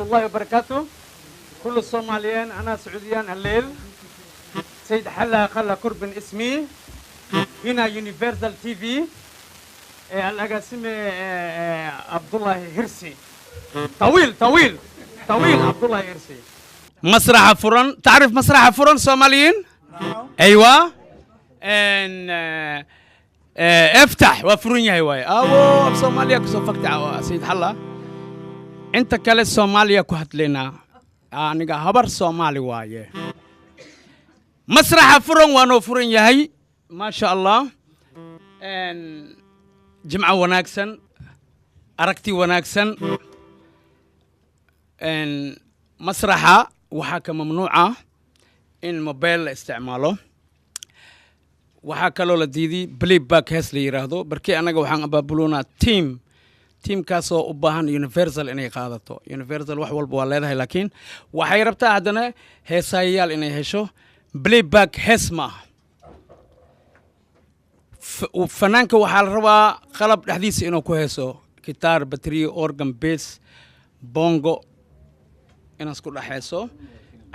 الله وبركاته. كل الصوماليين أنا سعوديان الليل. سيد حلا خلا كربن اسمي هنا يونيفرسال تي في. الأقاسم عبد الله هرسي. طويل عبد الله هرسي. مسرح فرن، تعرف مسرح فرن صوماليين؟ أيوة. افتح وفرن يا هواي. أو صوماليا كسوفك سيد حلا. أنت كلا صوماليا كهت لنا. أنا هبر صومالي وايه. مسرح فرن وانو فرن يهي ما شاء الله. جمعة وناكسن أركتي وناكسن مسرحة وحاكة ممنوعة إن موبايل استعماله وحاكة لولا ديدي بلي باك هسلي يراهدو بركي أنا وحان أبابلونا تيم كاسو أباهان يونيفرسال إني قادتو يونيفرسال وحوال بواليدها لكن وحي ربطا عدنا هسايال إني هشو بلي باك هسما وفنانك waxaa la rabaa qalab dhaxdiisa inuu ku heeso gitaar battery organ bass bongo inuu isku dhaxayso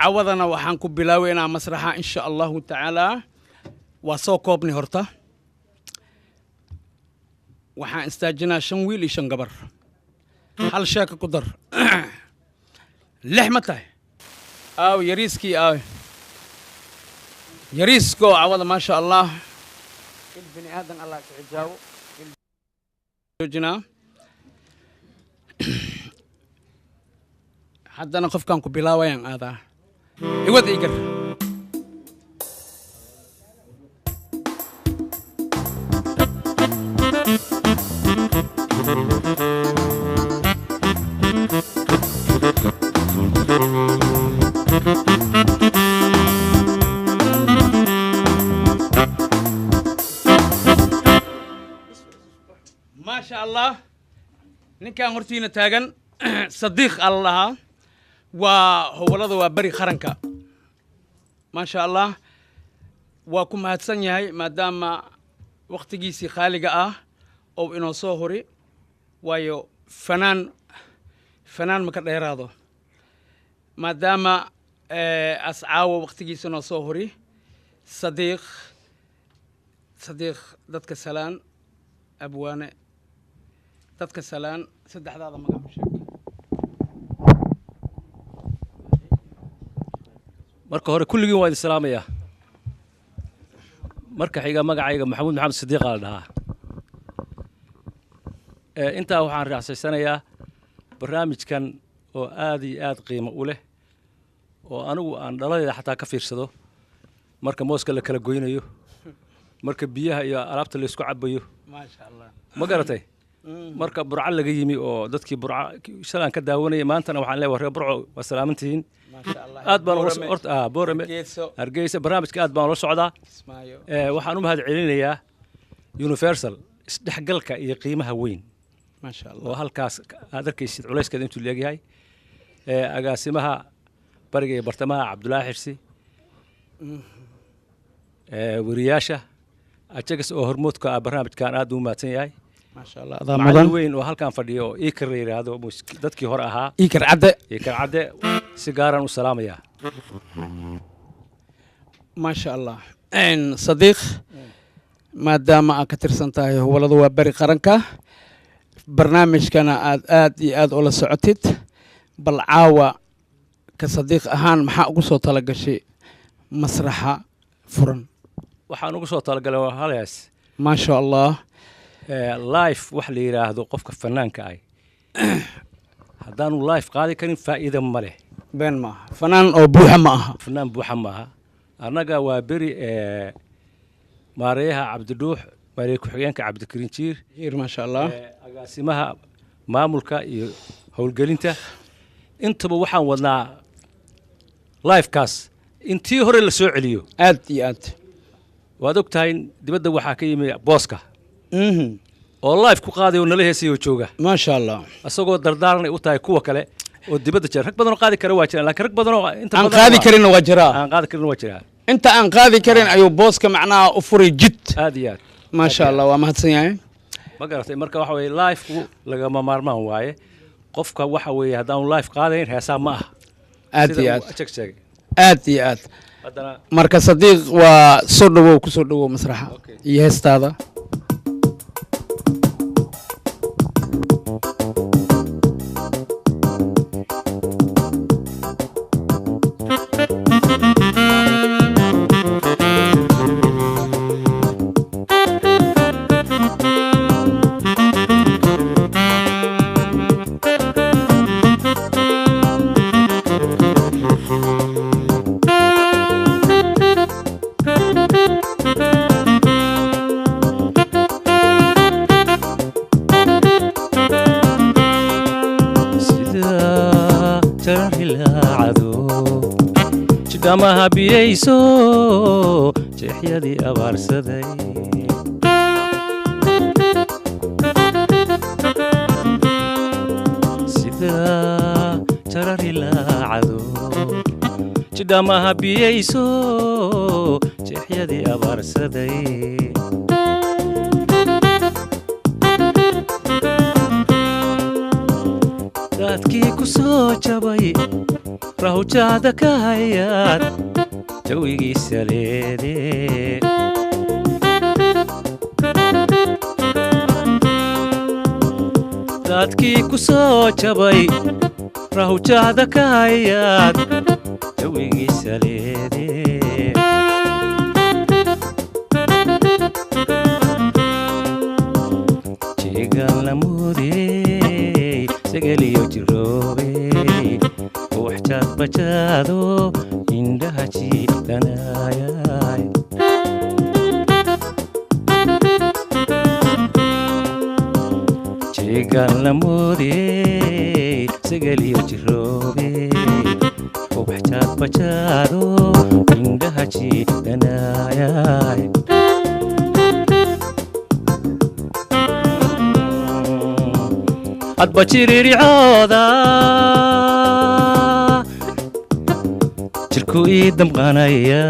cawadana waxaan ku bilaaweynaa masraxa insha Allah taala waa soo koobni horta waxaan istaajinaa 5 wiil iyo 5 gabar hal sheeka ku dar lix ma tahay aw yariiskii aw yariisko cawada ma sha Allah البني آدم الله تعجاو جوجنا حتى أنا خف كان كبلاوين هذا يود يقر ما شاء الله نكان هرتينا تاجن صديق الله وهو لذو بري خرنكا ما شاء الله وكم هتسني ما دام وقت جيسي خالقة أو إنه صهري ويو فنان مكتر هذا ما دام أسعى وقت جيسي إنه صهري صديق ذاتك سلام أبوانه dadka salaan saddexdaada magac u sheeg marka hore kulligiin waa idin salaamaya marka xiga magacayga maxamuud maxamed sidiiq la dhahaa inta waxaan raaxaysanayaa barnaamijkan oo aad iyo aad qiimo u leh oo anigu aan dhaladeeda xataa ka fiirsado marka mooska la kala goynayo marka biyaha iyo alaabta la isku cabayo ma sha Allah ma garatay marka burca laga yimi oo dadkii burca shalaan ka daawanayay maantana waxaan leeyahay burco waa salaamantiin ma sha Allah aad baan horta boorame hargeysa barnaamijka aad baan la socdaa waxaan u mahad celinayaa universal isdhexgalka iyo qiimaha weyn ma sha Allah oo halkaas aad arkaysid culeyskeeda intuu leeyahay agaasimaha bariga iyo bartamaha Cabdullaahi Xirsi wariyaasha ajagas oo hormoodka barnaamijkan aad u mahadsan yahay ما شاء الله هذا مدن وين وهالكان فديو إيكر هذا دتكي هور أها إيكر عدة سيجارا وسلام يا ما شاء الله إن صديق ما دام أكثر سنتاي هو لذو بري قرنكا برنامج كان آد ولا سعتت بالعاوة كصديق أهان محق صوت لقى شيء مسرحة فرن وحنوق صوت لقى هلاس ما شاء الله لايف wax la yiraahdo qofka fanaanka ay hadaanu live qaadi karin faa'iido ma leh been ma fanaan oo buuxa ma aha fanaan buuxa ma aha anaga waa bari maareeyaha Cabdiduux maareey ku xigeenka Cabdikariin Jiir ma sha Allah agaasimaha maamulka iyo howlgelinta intaba waxaan wadnaa live kaas intii hore la soo celiyo aad iyo aad waad ogtahay dibadda waxa ka yimid booska oo live ku qaaday oo nala heesayo jooga ma sha Allah asagoo dardaaran u tahay kuwa kale oo dibadda jira rag badan oo qaadi kara waa jiraan laakiin rag badan oo inta badan qaadi karin waa jiraa aan qaadi karin waa jiraa inta aan qaadi karin ayuu booska macnaa u furay jid aad iyo aad ما شاء الله وما هتسيان ما قرأت مركب واحد لايف لقى ما مارمان واي qofka waxa weeye haddaan live qaadayn heesaa ma aha aad iyo aad ajag sheegay aad iyo aad haddana marka sadiiq waa soo dhawow ku soo dhawow masraxa iyo heestaada jidhamaha biyayso jeexyadii abaarsaday sida jarar ilaacado jidhamaha biyayso jeexyadii abaarsaday daadkii ku soo jabay rahujada ka hayaad jawigiisa leedee daadkii ku soo jabay rahujada ka hayaad jawigiisa leedee jeegaan la moodey sagaliyo jiroobey waxjaad bajaado indhaha jiidanaayay jeegaan la moodey sagaliyo jiroobey waxjaad bajaado indhaha jiidanaayay adba jiriricooda jirku ii damqanaya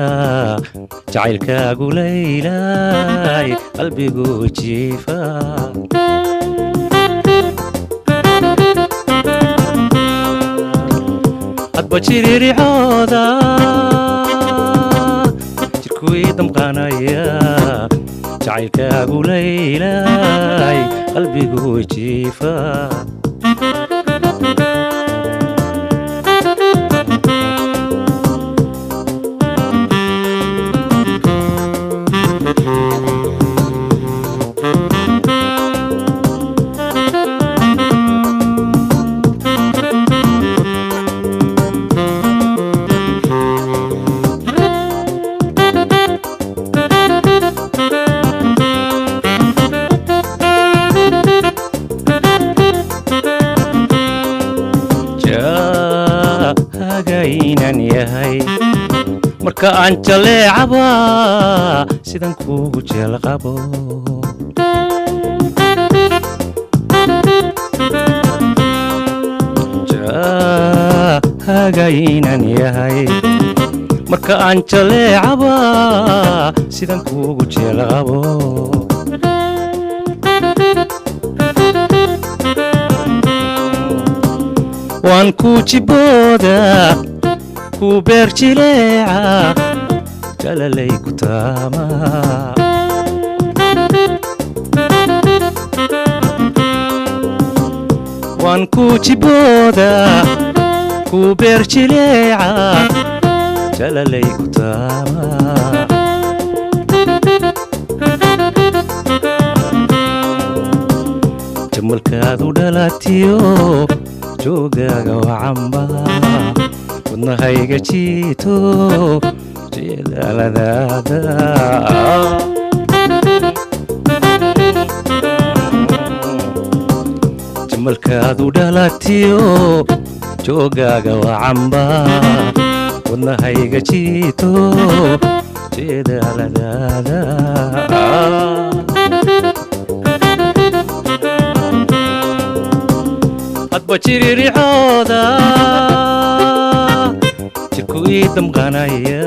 jacaylkaagu laylay qalbigu jiifa adba jiriricooda jirku ii damqanaya jacaylkaagu laylay qalbigu jiifa hagaynan yahay marka aan jaleecaba sidan kuugu jeel qabo hagaynan yahay marka aan jaleecaba sidan kuugu jeel qabo waan ku jibooda ku beer jileeca jalalay ku taama waan ku jibooda ku beer jileeca jalalay ku taama jamalkaadu dhalatiyo joogaaga wacamba wadnahayga jiito jeedaaladaada jamalkaadu dhalatiyo joogaaga wacamba wadnahayga jiito jeedaaladaada adba jiriricooda jirku ii damqanaya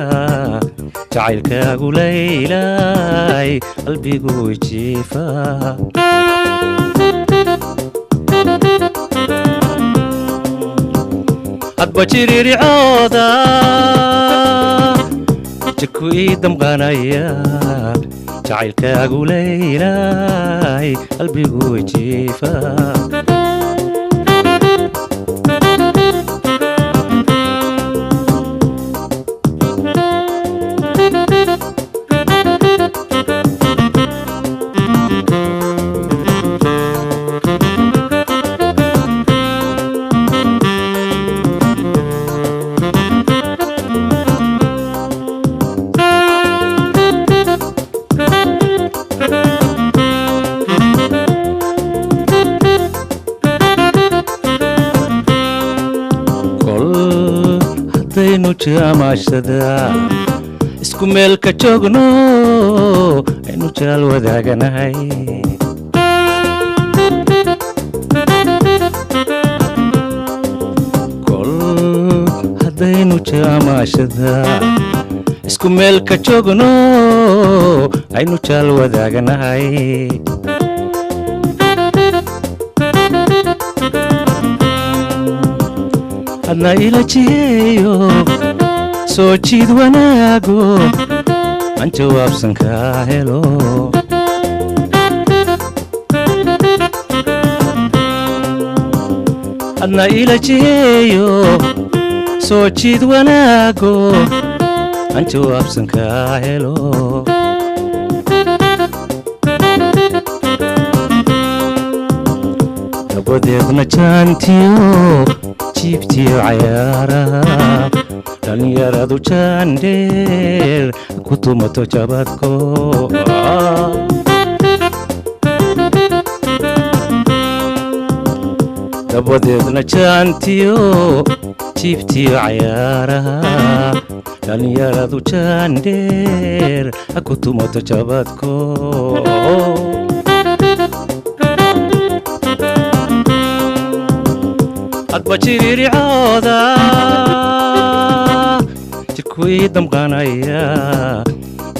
jacaylkaagu laylay qalbigu jiifa adbajiriri cooda jirku ii damqanaya jacaylkaagu leylay qalbigu jiifa jamashada isku meel ka joogno aynu jaal wadaaganahay kol haddaynu jamashada isku meel ka joogno aynu jaal wadaaganahay hadna ila jiyeeyo soo jiid wanaago aan jawaabsan kaa helo hadna ila jiyeeyo soo jiid wanaago aan jawaabsan kaa helo dabadeedna jaantiyo jiibtiyo cayaaraha dhalinyaradu jaandheer ku tumato jabadko dabadeedna jaantiyo jiibtiyo cayaaraha dhalinyaradu jaandheer ku tumato jabadko adbajiriri cooda jirku ii damqanaya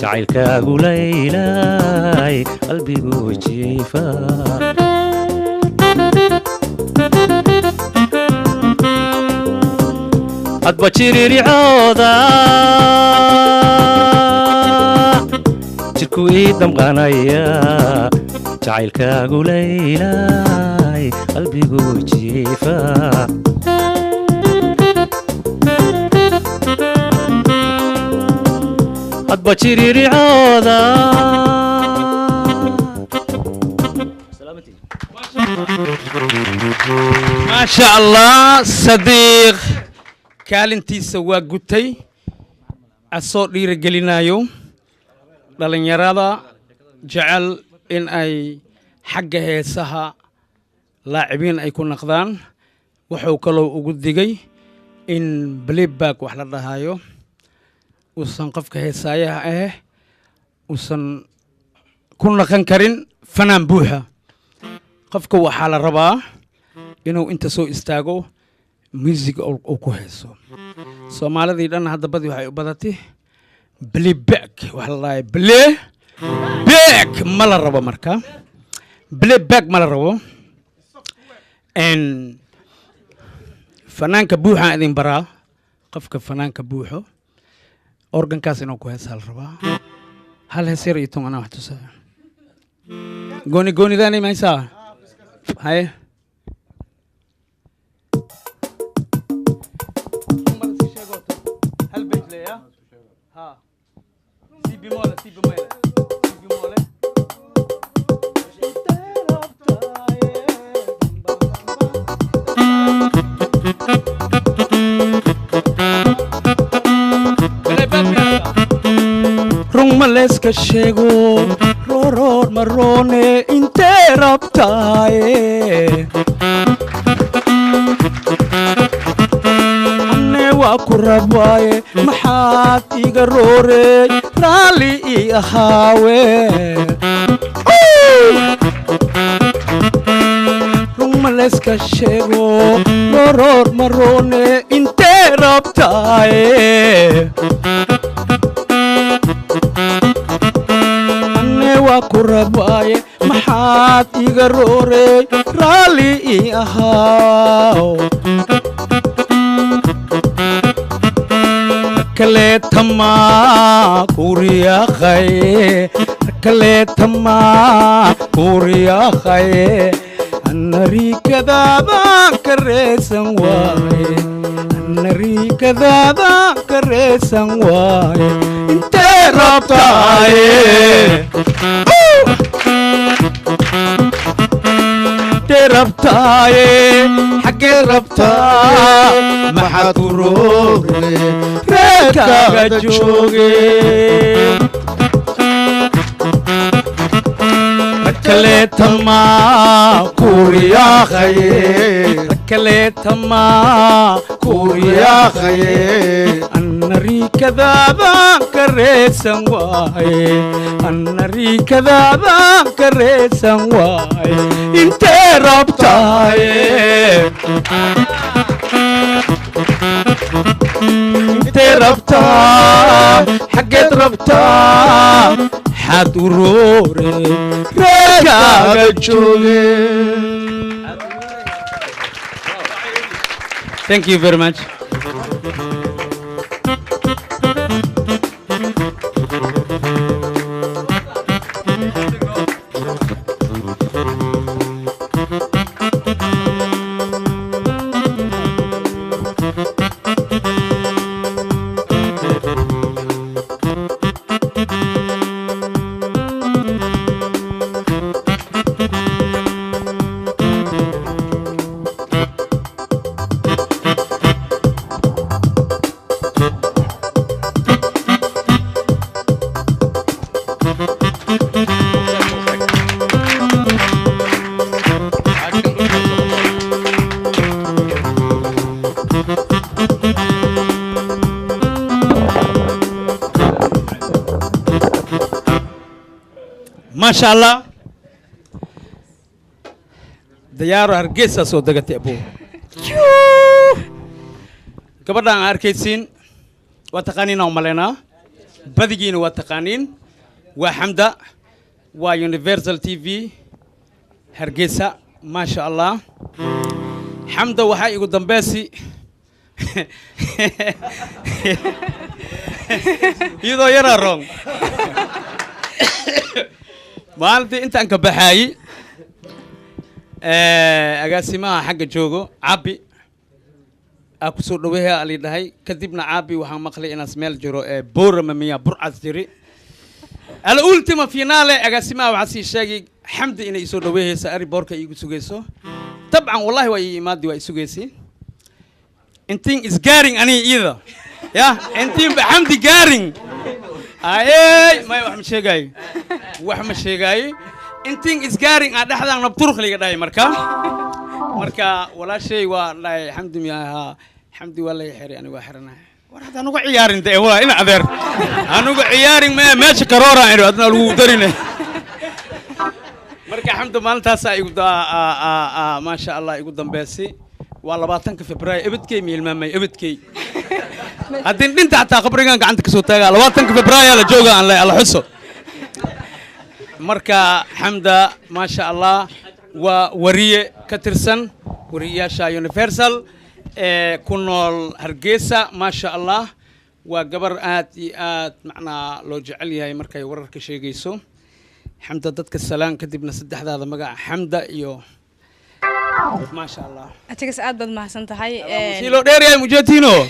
jacaylkaagu leylay qalbigu jiifa adbajiriri cooda jirku ii damqanaya jacaylkaagu leylay qalbigu jiifa adbajiriri cooda ما شاء الله صديق kaalintiisa waa gutay asoo dhiirigelinayo dhalinyarada jecel in ay xagga heesaha laacibiin ay ku naqdaan wuxuu kaloo ugu digay in playback wax la dhahayo uusan qofka heesaayaha uusan ku naqan karin fanaan buuxa qofka waxaa la rabaa inuu inta soo istaago music oo ku heeso Soomaalidii dhan hadda badi waxay u badatay playback wax la dhahayo playback ma la rabo marka playback ma la rabo en fanaanka buuxa idin baraa qofka fanaanka buuxo organkaas inuu ku heesaa la rabaa hal heesir iyo ton ana wax tusaa gooni daani maysaa hay rung maleska shego roror marone interruptae anne wa kurabaye maxaad iga roore rali I ahaawe rung maleska shego roror marone interruptae waa ku rabaaye maxaad iga roore raalli ii ahaaw kaleetama kuriyaqaye kaleetama kuriyaqaye anarikadaada kareesan waaye anarikadaada kareesan waaye intee rabtaaye rabtaaye xaggee rabtaa maxaad u roore reerkaaga jooge rakaleetama kuriyaqaye rakaleetama kuriyaqaye anarikadaada kareesan waaye anarikadaada kareesan waaye intee rabtaaye intee rabtaa xaggeed rabtaa xaad u roore reerkaaga jooge. Thank you very much. ما شاء الله ديار هرقيسة سو دقتي أبو قبل أن أركيسين وتقانين ومالنا بديجين وتقانين وحمدة ويونيفرسال تي في هرقيسة ما شاء الله حمدة وحي قدام باسي يدو يرى رون مالتي انت انك بحاي اقاسمها حق جوجو عبي اكو سو دويها اللي دهي كذبنا عبي وحان مقلي انا سميل جرو بور مميا برعز جري الالتيما فينال اقاسمها وعسي شاقي حمد اني سو دويها ساري بوركا يغو سوغيسو طبعا والله واي مادي واي سوغيسي انتين is getting اني either يا انتين بحمدي getting اي ما wax ma sheegay wax ma sheegay intiin isgaarin aan dhaxdaan nabturq liga dhaay marka walaashay waa dhaay xamdi miyaha xamdi walay xiri anigu waa xiranahay war hada anigu ciyaarin de waa ina adeer anigu ciyaarin ma meesha karoora anigu adna lagu darinay marka xamdi maalintaas ay igu ma sha Allah igu dambeysay waa 20 Febraayo ibadkay miilmaamay ibadkay haddii dhinta xataa qabrigan gacanta ka soo taagaa 20 Febraayo la jooga aan la xuso marka xamda ma sha Allah waa wariye ka tirsan wariyaasha Universal ku nool Hargeysa ma sha Allah waa gabar aad iyo aad macnaa loo jecel yahay markay wararka sheegayso xamda dadka salaan kadibna saddexdaada magac xamda iyo ما شاء الله أتيكس أد بد محسن تهاي سيلو دير يا مجتينو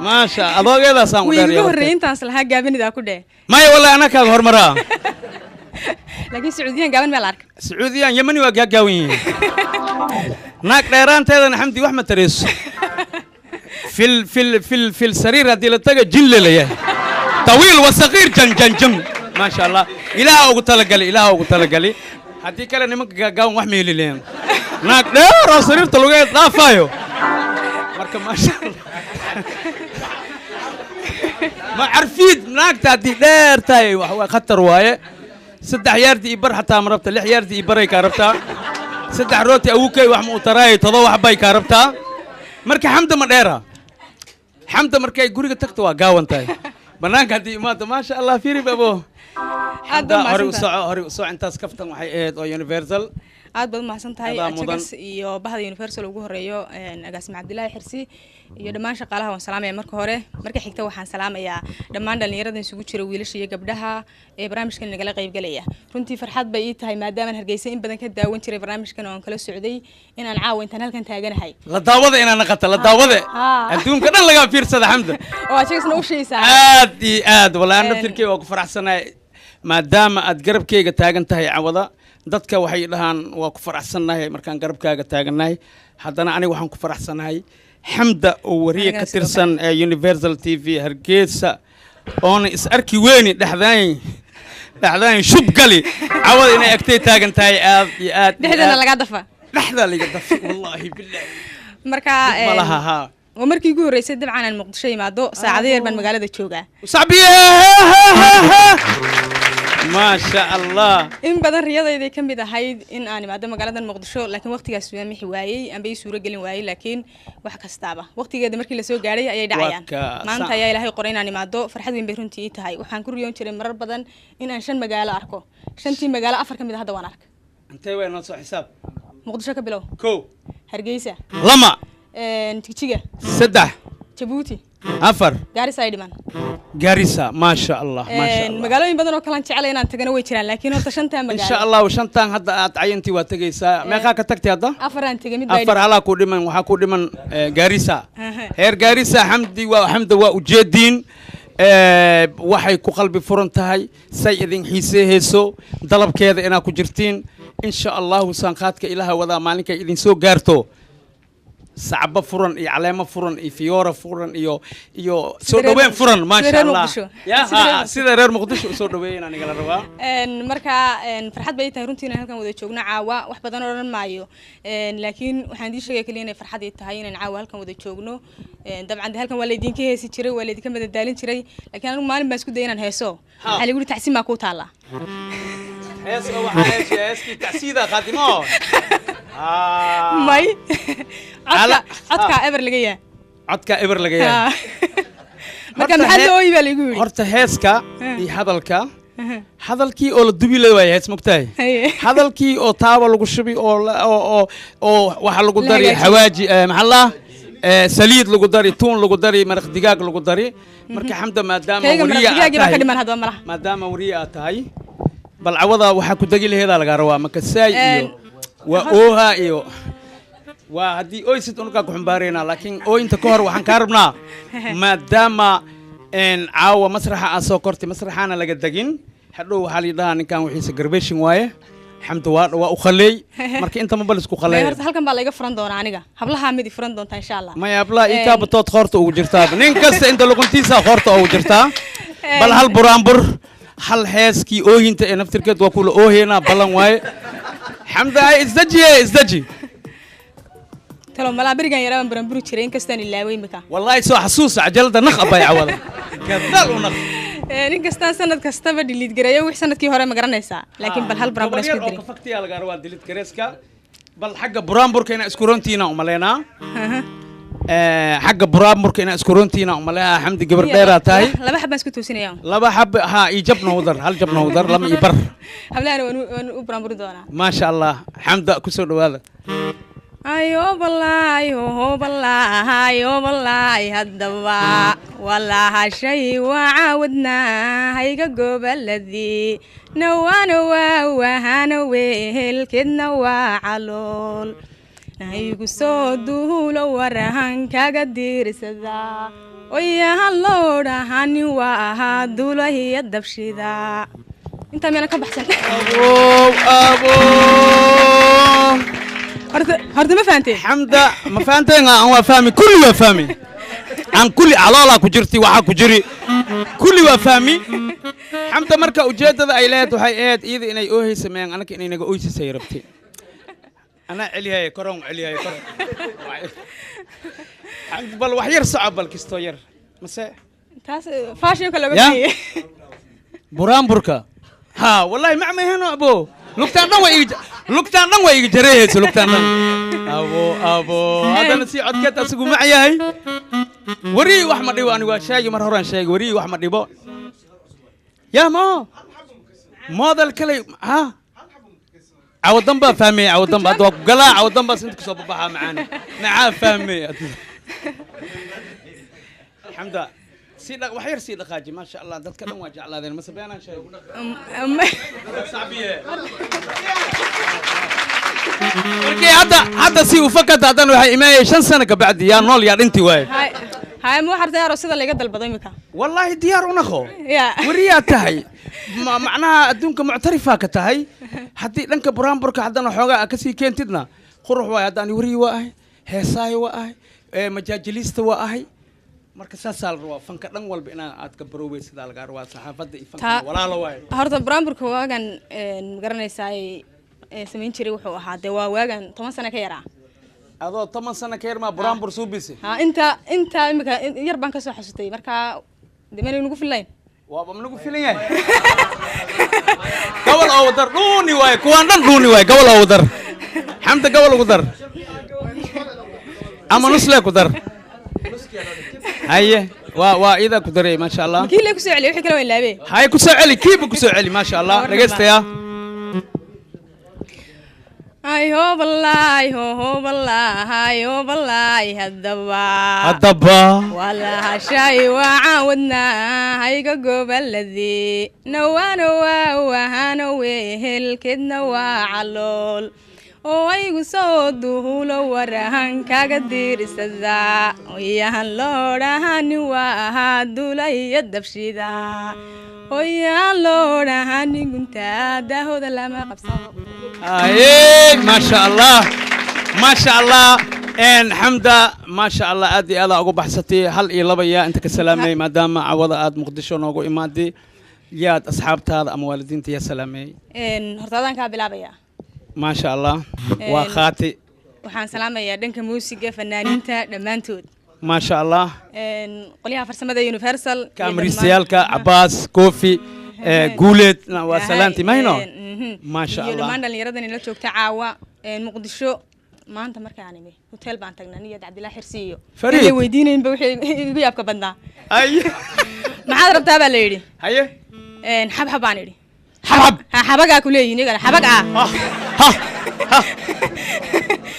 ما شاء الله هذا سام دير يا وين تنسل ها جابني ذا كده ما والله أنا كذا هرمرة لكن سعوديين جابن ملارك سعوديين يمني وجا جاوين ناك ديران تهذا نحمدي وأحمد تريس في السرير هذه لتجا جل ليه طويل وصغير جن ما شاء الله إله قلت لك لي هذه كلا نمك جاون وحمي لين ناك دير وصرير تلقيت لا فايو مركب ما شاء الله ما عرفيد ناك تادي دير تاي وهو خطر وايه سدح ياردي إبر حتى مربتا لح ياردي إبري كاربتا سدح روتي أوكي وحمو تراي تضوح باي كاربتا مركب حمد مديرة حمد مركب يقولك تكتوا قاون تاي بنانك هدي ما شاء الله فيري بابو هذا هري وصع أنت سكفتم وحي إيد أو يونيفرسال aad baad mahadsan tahay Adaa mudan. ajagas iyo bahda universal ugu horeeyo agaasima cabdilaahi xirsi iyo dhammaan shaqaalaha waan salaamaya marka hore marka xigta waxaan salaamayaa dhammaan dhalinyarada isugu jira wiilasha iyo gabdhaha ee barnaamijkan nagala qaybgalaya runtii farxad bay ii tahay maadaama Hargeysa in badan ka daawan jiray barnaamijkan oo aan kala socday in aan caawa intaan halkan taaganahay la daawada inaan naqata la daawada adduunka dhan laga fiirsada xamda oo ajagasna u sheeysaa aad iyo aad wallahi naftirkeyga waa ku faraxsanahay maadaama aad garabkeyga taagan tahay cawada dadka waxay dhahaan waa ku faraxsanahay markaan garabkaaga taaganahay haddana aniga waxaan ku faraxsanahay xamda oo wariye ka tirsan ee Universal TV Hargeysa oona is arki weyni dhaxdaan shub gali cawada inay agtay taagan tahay aad iyo aad dhexdeena laga dafa dhaxda laga dafa wallahi billahi marka malaha ha ومركي يقول رئيس الدفع عن المقدشة ما دو ساعدير من مقالة الشوقة صعبية ما شاء الله إن بدن رياضة إذا كان بده هيد إن أنا ما دام مقالة المقدشة لكن وقت جالس مي حواي أم بي سورة قلنا واي لكن واحد كستابة وقت جاد مركي لسوق جاري أي دعيان ما أنت يا إلهي قرينا أنا ما دو فرحت بين بيرون تي تهاي وحن كل يوم تري مرة بدن إن أنشان مقالة أركو شنتي مقالة أفر كم بده هذا وانارك أنت وين نصح حساب مقدشة كبلو كو هرجيسة لما تكتيجة سدح جبوتي أفر جاريسا أيدمان جاريسا ما شاء الله ما شاء الله مقالة بدن وكلان تعلينا أنت جنوي ترى لكن هو تشنتها إن مقالة شاء الله وشنتان هذا تعينتي وتجيسا ما خاك تكتي هذا أفر أنت جميل أفر على كل من وحكود من جاريسا هير جاريسا حمدي وحمد وجدين waxay ku qalbi furan tahay say idin xiiseeyso dalabkeeda inaa ku jirtiin insha Allah sanqaadka ilaaha wada maalinka idin soo gaarto sacba furan iyo caleemo furan iyo fiyoora furan iyo soo dhaweyn furan ma sha Allah ya sida reer Muqdisho soo dhaweeyeen aniga la rabaa marka farxad bay tahay runtii inaan halkan wada joogno caawa wax badan oran maayo laakiin waxaan idin sheegay kaliya inay farxad tahay inaan caawa halkan wada joogno dabcan halkan waa la idin ka heesi jiray waa la idin ka madadaalin jiray laakiin anigu maalin baan isku day inaan heeso waxa lagu tacsiin ma ku taala hees oo waxa heeski tacsiida qaadimo may codka ever laga yaa codka ever laga yaa marka maxaa loo iibaa lagu yiri horta heeska iyo hadalkii oo la dubi leeyahay hees mugtahay hadalkii oo taaba lagu shubi oo waxa lagu dari xawaaji maxalla saliid lagu dari tuun lagu dari maraq digaag lagu dari marka xamda maadaama wariye aad tahay bal cawada waxa ku dagi laheeda laga rabaa makasaay iyo waa ooha iyo waa hadii oysid unuka ku xumbaareyna laakiin oo inta ka hor waxaan ka rabnaa maadaama caawa masraxa aan soo kortay masraxana laga dagin hadhow waxa la yidhaahdaa ninkan wixiisa garbashin waaye xamdu waa u khaleey marka inta ma bal isku khaleey horta halkan baa laga furan doonaa aniga hablaha mid furan doonta insha Allah ma hablaha itaaba tood qorta ugu jirtaa nin kasta inta luquntiisa qorta ugu jirtaa bal hal buraanbur hal heeskii oohinta ee naftirkeed waa kula ooheena balan waaye xamda isdaji talo mala barigan yaraan buraanbur jiray in kastaan ilaaway maka wallahi soo xasuus ajalda naq abay cawada kadal u naq in kastaan sanad kastaba delete gareeyo wix sanadkii hore ma garanaysaa laakiin bal hal buraanbur isku diray faktiya laga rabaa delete gareeska bal xagga buraanburka ina isku runtiina u maleena xagga buraanburka ina isku runtiina u maleeha xamdi gabar dheera tahay laba xab isku toosinaya laba xab ha ijabna wadar hal jabna wadar lama ibar hablaana waan u buraanbur doonaa ma sha Allah xamda ku soo dhawaada ayo wallahi haddaba wallaha shay waawadna hayga gobaladii nawana wahana wehelkedna waa calool nahaygu soo duulo warahan kaga diirsada oyaha loo dhahani waa ahaa duulahiya dabshida inta meena ka baxsan horta ma fahanteen xamda ma fahanteen aan waa fahmi kulli waa fahmi aan kulli caloolaa ku jirti waxa ku jiri kulli waa fahmi xamda marka ujeedada ay leedahay waxay ahayd iyada inay oohaysameen anaka inay naga ooysisay rabtay ana celiyahay koron xamda bal wax yar socod bal kisto yar mase taas fashion kala badiyay buraanburka ha wallahi ma mahano abo lugtaan dhan way iga jareeyayso lugtaan dhan abo hadana si codkeed asigu ma yahay wari wax ma dhibo anigu sheegi mar horaan sheegi wari wax ma dhibo ya ma model kale ha عودن با فهمي عودن با دوا قلا عودن با سنتك سو ببخا معانا نعا فهمي حمدا سيدك وحير سيدك خاجي ما شاء الله دتك دن واجع لادين ما سبيانا شيء صعبيه markii hadda si u fakada hadan waxay imaayay 5 sano ka bacdi yaa nool yaa dhinti waay هاي مو حرتي أرسل لقى دلبضي مكان والله ديار ونخو يا وريا تهي معناها أدونك معترفة كتهي حتى لأنك برامبرك عدنا حوجا كسي كنتدنا خروح واي عداني وري واي هساي واي مجاجليست واي مركز سال روا فنك لنقول بينا أتكبروا بس ذا الجاروا صحافة فنك ولا لا واي هرت برامبرك واجن مقرن ساي سمين شري وحوا هذا واجن 8 سنة كيرا adoo 10 sano ka yar ma buraanbur soo bisay ha inta imika yar baan ka soo xasutay marka dimaan nagu filayn waaba nagu filan yahay gobol oo wadar dhuuni waay kuwaan dhan dhuuni waay gobol oo wadar xamda gobol ugu dar ama nusle ku dar haye waa ida ku daray ma sha Allah kii la ku soo celi wixii kale way laabay hay ku soo celi kiiba ku soo celi ma sha Allah dhageystaya هايو بالله هدبا ولا هشاي وعاودنا هايقا قوبا الذي نوا وهانا ويهل كدنا وعلول ويقو صوده لو ورهان كاقدير سدا ويهان لورهان وهادو لي يدفشيدا ويهان لورهان كنت داهو دلما قبصا ايه ما شاء الله ما شاء الله ان حمدا ما شاء الله ادي ادا ugu baxsatay hal iyo laba yaa inta ka salaamay maadaama awada aad muqdisho noogu imaadii yaad asxaabtaada ama waalidiinta yaa salaamay hortaadan ka bilaabaya ما شاء الله وخاتي waxaan salaamayaa dhanka muusiga fanaaniinta dhamaantood ما شاء الله qoliyaha farsamada universal kaamristayaalka Abbas Kofi Guuled waa salaanti mayno ما شاء الله dhamaan dhalinyaradan ila joogta caawa muqdisho maanta markaan imay hotel baan tagnaa niyad Cabdilaahi Xirsiyo Fariid weydiinayba wixii igu yaabka badnaa ay maxaad rabtaa baa la yiri haye xabxab baan yiri حبحب حبقة كلية نقول حبقة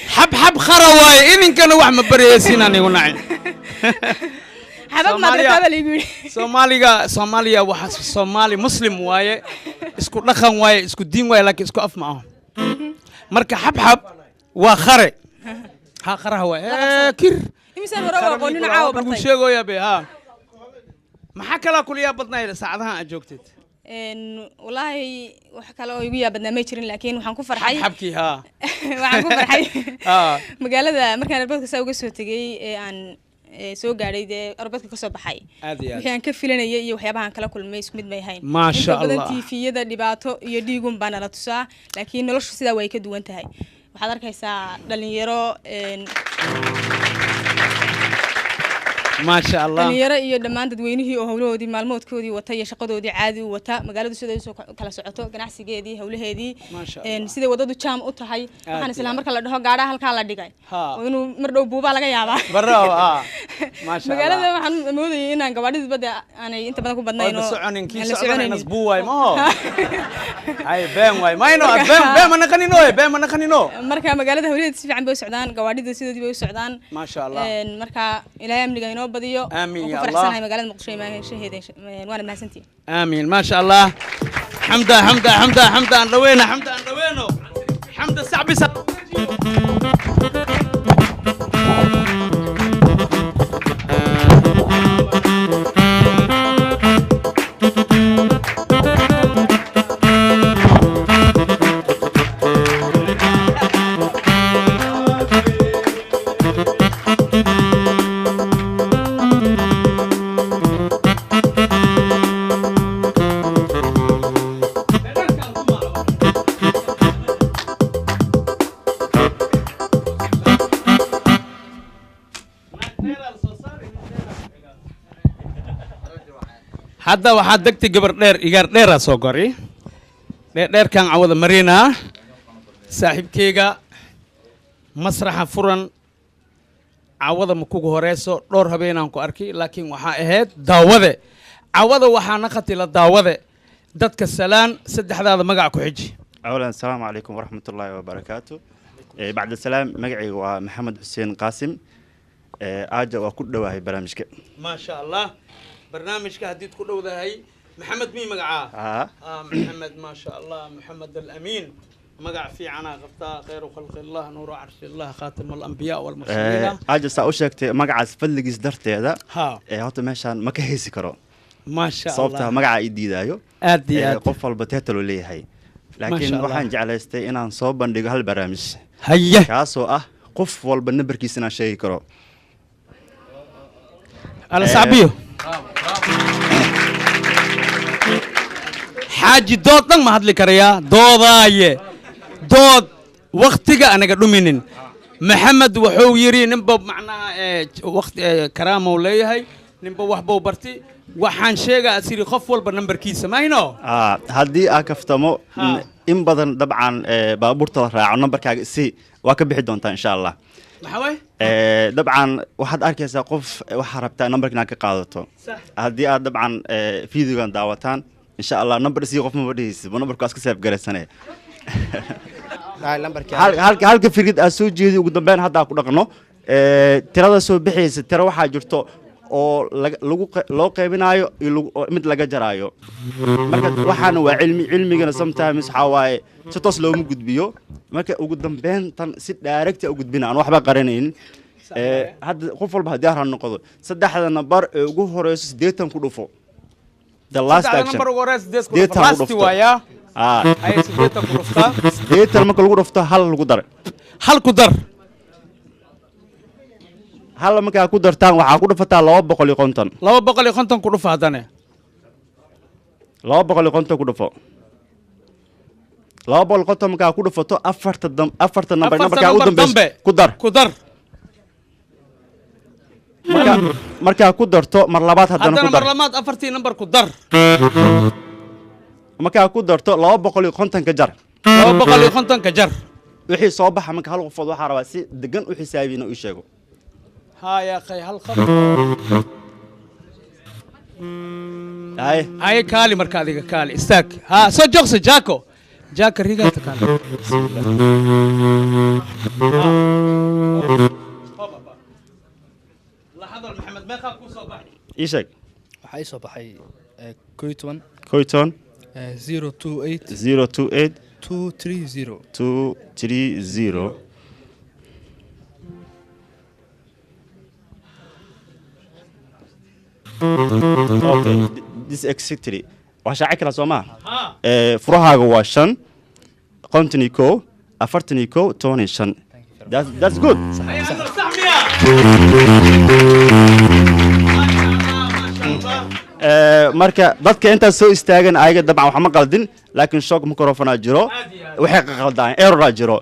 حبحب خرواي إن كانوا واحد مبريسين أنا ونعين حبق ما درت اللي يقول Soomaaliya waxa Soomaali muslim waaye isku dhaqan waaye isku diin waaye laakiin isku af ma aha marka xabxab waa khare ha kharaha waaye kir imisan hore waa qoonina caawa bartay ugu sheegoya be ha maxaa kala kuliya badnayd saacadaha aad joogtid والله وحكى له يقول يا بدنا ما يشرين لكن وحنكون فرحي حبكي ها وحنكون فرحي مقالة مركان البلد كسر قصة تجي عن سوق قاعد أربعة كسر بحي وحين كيف لنا يجي وحيابها كلا كل ما يسمد ما يهين ما شاء الله بدن في يدا اللي بعته يديقون بنا لا تسا لكن نلش سيدا ويكد وانتهي وحضرك هسا دلنيرو ما شاء الله dhalinyaro iyo dhamaan dadweynihii oo hawlahoodii maalmoodkoodii wata iyo shaqadoodii caadi u wata magaalada sida ay soo kala socoto ganacsigeedii hawlaheedii sida wadadu jaam u tahay waxaan isla marka la dhaho gaaraha halka la dhigay oo inuu mar dhow buuba laga yaabaa barro ma sha Allah magaalada waxaan moodayay inaan gawaadhida badda aanay inta badan ku badnayn oo soconin ki soconin nasbu way ma ho ay been way ma ino been ma naqanino been ma naqanino marka magaalada hawlaheedii si fiican bay u socdaan gawaadhida sidoodii bay u socdaan ma sha Allah marka ilaahay amniga inoo badiyo آمين يا الله مقالة مقدشة ما شهيدين وأنا ما سنتي آمين ما شاء الله حمدا حمدا حمدا حمدا أن روينا حمدا أن روينا حمدا السعبي hadda waxaad degtay gabar dheer igaar dheera soo gori dheerkan cawada marina saaxiibkeyga masraxa furan cawada ma kugu horeyso dhowr habeenaan ku arkay laakiin waxaa ahayd daawade cawada waxaa naqati la daawade dadka salaan saddexdaada magac ku xiji أولا السلام عليكم ورحمة الله وبركاته. بعد السلام مقعي ومحمد حسين قاسم. آجا وكل دواهي برامجك. ما شاء الله برنامجك هديت كل هاي محمد مين مقعاه محمد ما شاء الله محمد الأمين مقع في عنا غطاء خير خلق الله نور عرش الله خاتم الأنبياء والمرسلين آجا سأوشكت مقع سفلق إصدرت هذا ها هاتو ماشان ما كهيسي كرو ما شاء الله صوبتها مقع إيدي دايو أدي قفل بتيتلو لي هاي لكن waxaan jeclaystay inaan soo bandhigo hal barnaamij haye kaasoo ah qof walba nambarkiisa inaan sheegi karo ala saabiyo xaaji dood dhan ma hadli karayaa doodaaye dood waqtiga anaga dhuminin maxamed wuxuu yiri ninba macnaha waqti karaamo leeyahay ninba waxbuu barti waxaan sheegaa asiri qof walba nambarkiisa ma hayno haddii aa kaftamo in badan dabcan baabuurta la raaco nambarkaaga si waa ka bixi doontaa insha allah maxaa way dabcan waxaad arkaysaa qof waxaa rabtaa nambarka inaad ka qaadato haddii aad dabcan fiidiyogan daawataan insha allah nambar si qof ma dhihaysid ba nambarkaas ka saab garaysane halka firid aad soo jeedi ugu dambeyn hadda ku dhaqno tirada soo bixaysa tira waxaa jirto oo loo qaybinayo iyo mid laga jaraayo marka waxaana waa cilmigana sometimes waxa waaye si toos looma gudbiyo marka ugu dambeyn tan si direct u gudbina aan waxba qaranayn hadda qof walba haddii aan noqdo saddexda nambar ee ugu horeyso 80 ku dhufo the last action number ugu horeyso 80 ku dhufo waaya ay 80 ku dhufta 80 marka lagu dhufto hal lagu dar hal ku dar hal markaa ku dartaan waxaa ku dhufataa 250 250 ku dhufa hadane 250 ku dhufo 250 markaa ku dhufato afarta nambarkaa u dambeeya ku dar markaa ku darto mar labaad haddana ku dar mar labaad afartii nambar ku dar markaa ku darto 250 ka jar 250 ka jar wixii soo baxa marka hal qofood waxaa rabaa si degan u xisaabiina u sheego ها يا اخي هالخط هاي كالي مركادي كالي استاك ها سو جوكس جاكو جاك ريغانتا كالي لحظه محمد ما خاف كو صباح ايشك waxay soo baxay Koyton 028 230 Okay, this is exactly. وشاعك لا سوما. فرهاج واشن. قنتنيكو. أفرتنيكو تونيشن. That's good. marka dadka inta soo istaagan ayaga dabcan waxa ma qaldin laakiin shock microphone jiro waxay qaldaan error jiro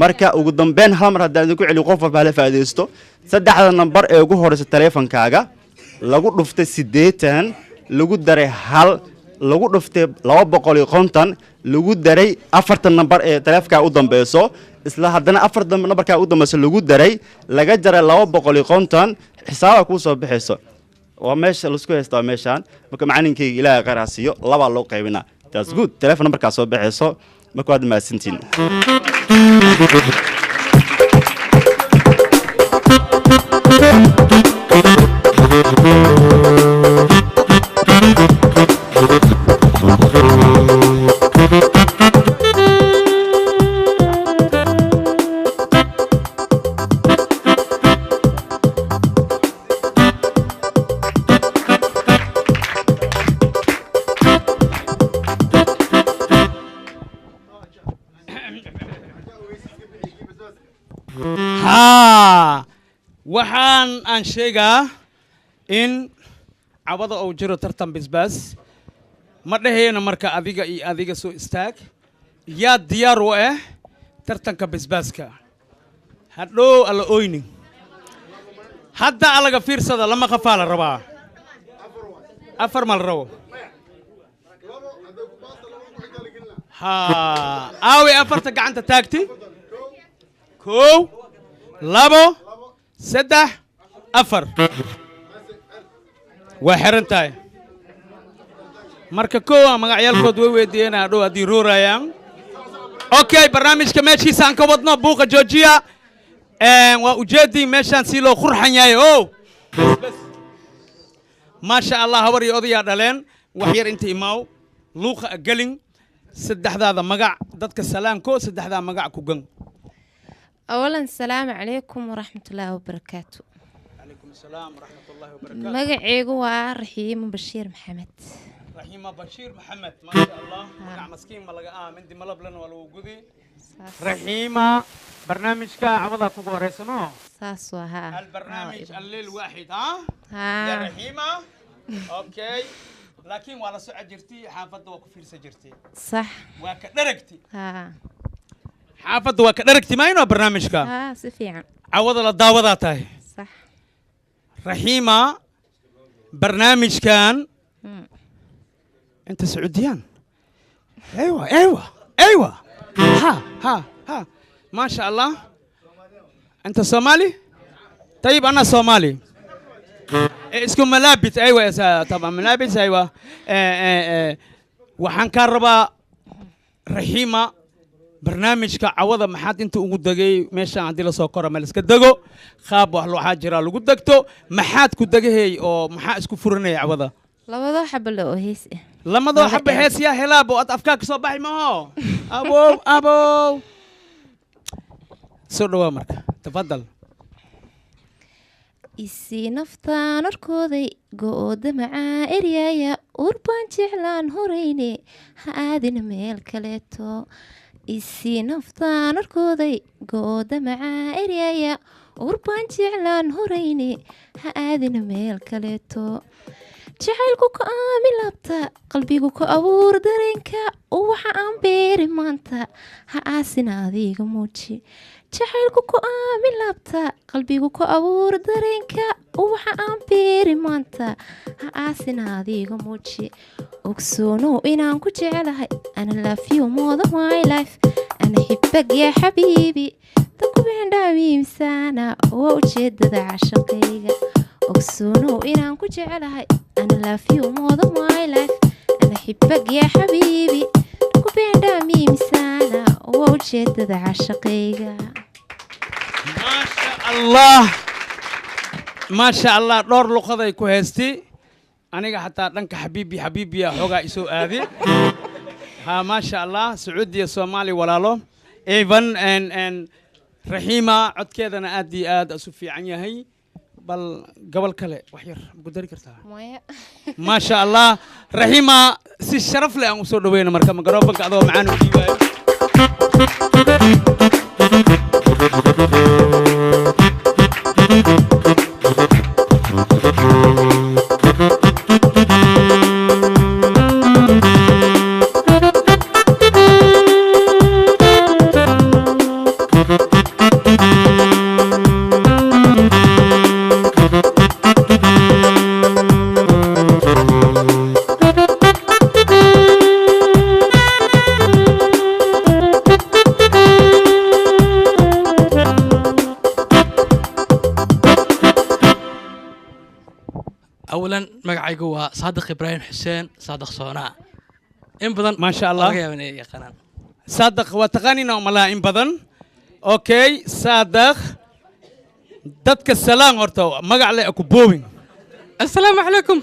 marka ugu dambeyn hal mar haddii ku celi qof walba la faa'iideysto saddexda nambar ee ugu horeysa taleefankaaga lagu dhuftay 80 lagu daray hal lagu dhuftay 250 lagu daray afarta nambar ee taleefanka u dambeeyo isla haddana afarta nambarka u dambeeyo lagu daray laga jaray 250 xisaaba ku soo bixayso waa meesha la isku haysto meeshan marka macallinkayga ilaahay qaraasiyo laba loo qaybina that's good taleefan nambarka soo bixayso marka waad maasantiin waxaan aan sheegaa in cabada uu jiro tartan bisbaas ma dhaheena marka adiga iyo adiga soo istaag yaa diyaar u ah tartanka bisbaaska hadhow alla oynin hadda alaga fiirsada lama qafaa la rabaa afar mal rabo ha aawi afarta gacanta taagti kow labo saddex afar waa xiran tahay marka kow magacyaalkood way weydiiyeen hadhow haddii roorayaan اوكي برنامجka meeshiisaan ka wadno buuqa joojiya waa ujeedii meeshaan si loo qurxan yahay oo ما شاء الله هوري أضياء دلين وحير أنت إماو لوخ أجلين سدح هذا مقع ضدك السلام كو سدح هذا مقع كوجن أولا السلام عليكم ورحمة الله وبركاته. عليكم السلام ورحمة الله وبركاته. مقعيقو رحيم بشير محمد. رحيم بشير محمد ما شاء الله مقع مسكين ملقا من دي ملبلن والوجودي رحيمة برنامج كا عوضة كوجو رسمو ساسوا ها البرنامج الليل واحد ها يا رحيمة اوكي لكن ولا سعد جرتي حافظ وكفير سجرتي صح وكدركتي ها حافظ وكدركتي ما ينو برنامج كا ها سفيعا عوضة للداوضاتاي صح رحيمة برنامج كان انت سعوديان ايوه ها ما شاء الله انت صومالي طيب انا صومالي اسكم ملابس ايوه طبعا ملابس ايوه waxaan ka rabaa raxiima barnaamijka cawada maxaad inta ugu dagay meesha aan dila soo koro meel iska dago qaab wax loo xajira lagu dagto maxaad ku dagahay oo maxaa isku furanay cawada labado xabba loo hees lamado xabba hees ya helaabo ad afka ka soo baxay ma abo soo dhawaa marka tafadal isi naftaan arkooday go'ooda macaa eryaya urbaan jeclaan horeyne ha aadina meel kaleeto isi naftaan arkooday go'ooda macaa eryaya urbaan jeclaan horeyne ha aadina meel kaleeto jacaylku ka aami laabta qalbigu ka abuur dareenka waxa aan beeri maanta ha aasina adiga muuji jacaylku ku aami laabta qalbigu ka abuur dareenka waxa aan beeri maanta ha aasina adiga muuji ogsoonow inaan ku jecelahay ana love you more than my life ana xibbag yaa xabiibi dadku bindhaamiimsaana waa ujeedada cashaqayga ogsoonow inaan ku jecelahay ana love you more than my life ana xibbag yaa xabiibi dadku bindhaamiimsaana waa ujeedada cashaqayga ما شاء الله دور لقطة كويستي أنا حتى دنك حبيبي يا حوجا يسوع هذه ها ما شاء الله سعودي الصومالي ولا له إيفن إن رحيمة عد كذا أنا أدي أسوفي عني هي بل قبل كله وحير بقدر كرتها ما شاء الله رحيمة الشرف لي أن أصور دوينا مركب مقربك هذا معنا أولاً مقعيقو صادق إبراهيم حسين صادق صوناء إن بدن ما شاء الله يا قنان صادق وتغنينا وملا إن بدن أوكي صادق دتك السلام ورتو مقع لي أكو بوين السلام عليكم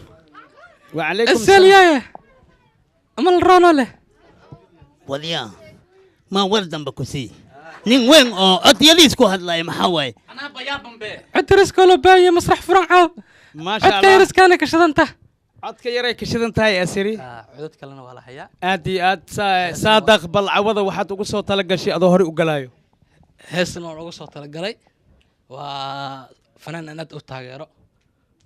وعليكم السلام أما الرانو له وديا ما ولدن بكسي نين وين أتيليسكو هادلاي محاوي أنا بيابن بي عترسكو لباية مسرح فرنعو ما شاء الله عتيرس كان كشدنته عدك يري كشدنته يا سيري عدد كلنا ولا حياة آدي صادق بالعوضة وحد وقصة تلقى شيء ظهري وقلايو هسه نوع وقصة تلقى وفنان أنا أتاجره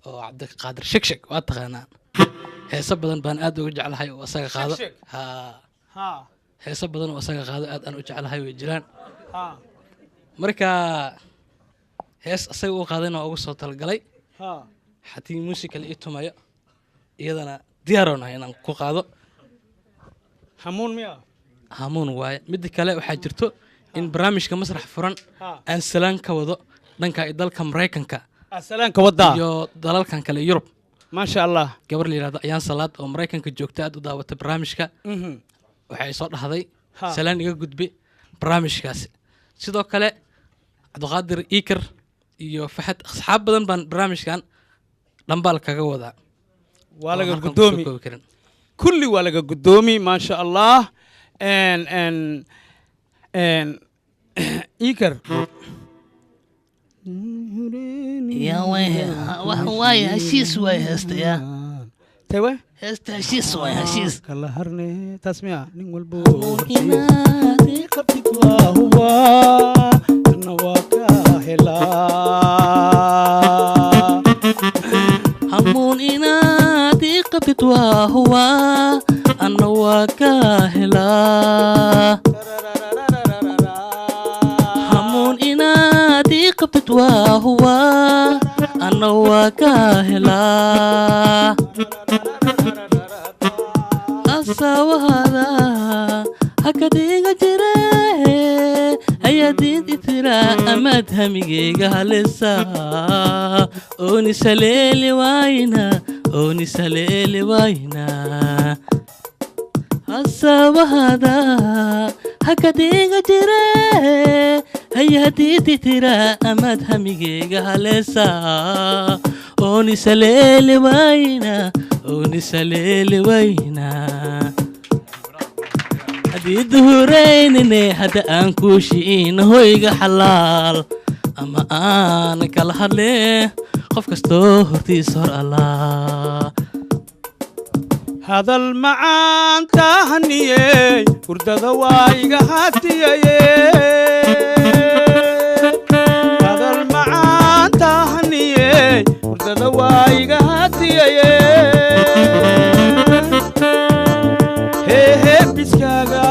وعبد القادر شكشك وأتغنى هسه بدن بان أدو وجعل هاي وساق قاضي ها هسه بدن وساق قاضي أنا وجعل هاي وجلان ها مركا هس أسوي قاضينا وقصة تلقى ها حتى موسيقى اللي إتمايا إيدنا ديارنا هنا كقاضي همون ميا همون واي مدي كلا وحاجرتو إن برامج كمسرح فرن أن سلان كوضو دنكا إدالك مريكنكا السلام كودا يو دلال كان كلا يوروب ما شاء الله قبل لي هذا أيام صلاة أو مريكنكا جوكتا أدو داوة برامجكا وحي صوت هذي سلان يقعد بي barnaamijkaasi sidoo kale cabdiqaadir iikar iyo faxad asxaab badan baan barnaamijkan dhambaal kaga wadaa waa laga halkan gudoomi kusoo koobi karin. kulli waa laga gudoomi maasha allah ikar yaa waay heshiis waay heesta yaa tewe heesta heshiis waay heshiis kala harne taas miya nin walbo inaad qabtid waa huwa ana waa ka helaa hamuun inaad ii qabtid waa huwa anna waa ka helaa hamuun inaad ii qabtid waa huwa anna waa ka helaa asawahada hakadiga jire ayaadiid itira amaad hamigeyga halisa oonisaleeli wayna oonisaleeli wayna asawahada hakadiga jire ayaadiid itira amaad hamigeyga halisa oonisaleeli wayna oonisaleeli wayna haddii duhureynine hadda aan kuushiin hoyga xalaal ama aan kala hadle qof kastoo hortiis hor allah hadal macaan tahaniyey hurdada waa iga hatiyaye hadal macaan tahaniyey hurdada waa iga hatiyaye hehe biskaaga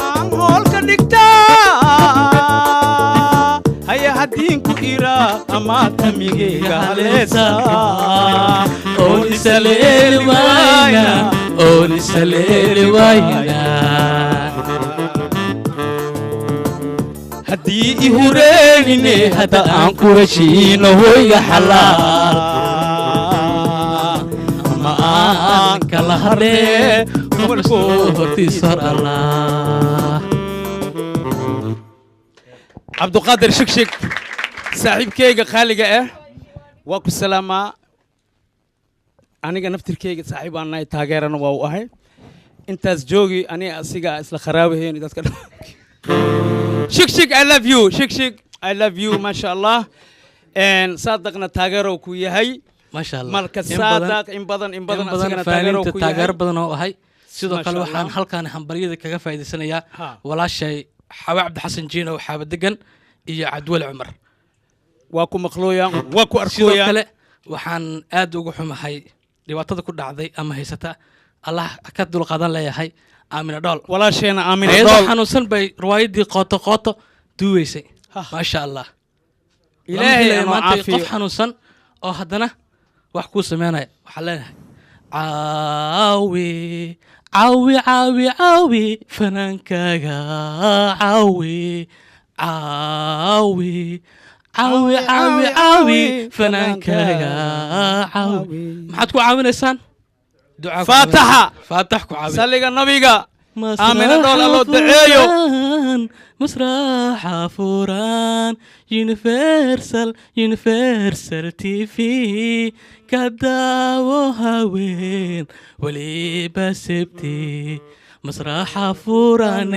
aan hoolka dhigtaa haya haddiinku ira amaad hamigeyga haleesa oonisaleeli wayna oonisaleeli wayna haddii i hureynine hadda aan ku heshiino hoyga xalaal ama aan kala hadle qof kastoo hortiis hor allah cabduqaadir shigshig saaxiibkeyga qaaliga ah waa ku salaamaa aniga naftirkeyga saaxiib aan nahay taageerana waa u ahay intaas joogi aniga asiga isla kharaabaheen dadka shigshig I love you shigshig I love you maasha allah saadaqna taageero ku yahay maasha allah marka saadaq in badan asigana taageero ku yahay taageero badan oo ahay sidoo Masha kale Allah. waxaan halkaan hambaryada kaga faa'iideysanayaa Ha. walaashay xawa cabdi xasan jiino xaaba degan iyo cabdiweli cumar waa ku maqlooyaan waa ku sidoo arkooyaan kale waxaan aad ugu xumahay dhibaatada ku dhacday ama haysata allah ka dulqaadan leeyahay aamina dhool walaasheena aamina ayadoo dool xanuunsan bay riwaayadii qooto duuweysay Ha. maasha allah ilaahay Lama anoo maanta caafiyo qof xanuunsan oo haddana wax kuu sameynaya waxaa leenahay caawi caawi caawi caawi fanaankaaga caawi caawi caawi caawi caawi fanaankaaga caawi maxaad ku caawinaysaan ducaa ku Faataxa. caawinaysaa. faatax ku caawi saliga nabiga aamina dool alloo duceeyo مسرح فوران يونيفرسال تي في كدا وهاوين ولي بسبتي مسرح فوران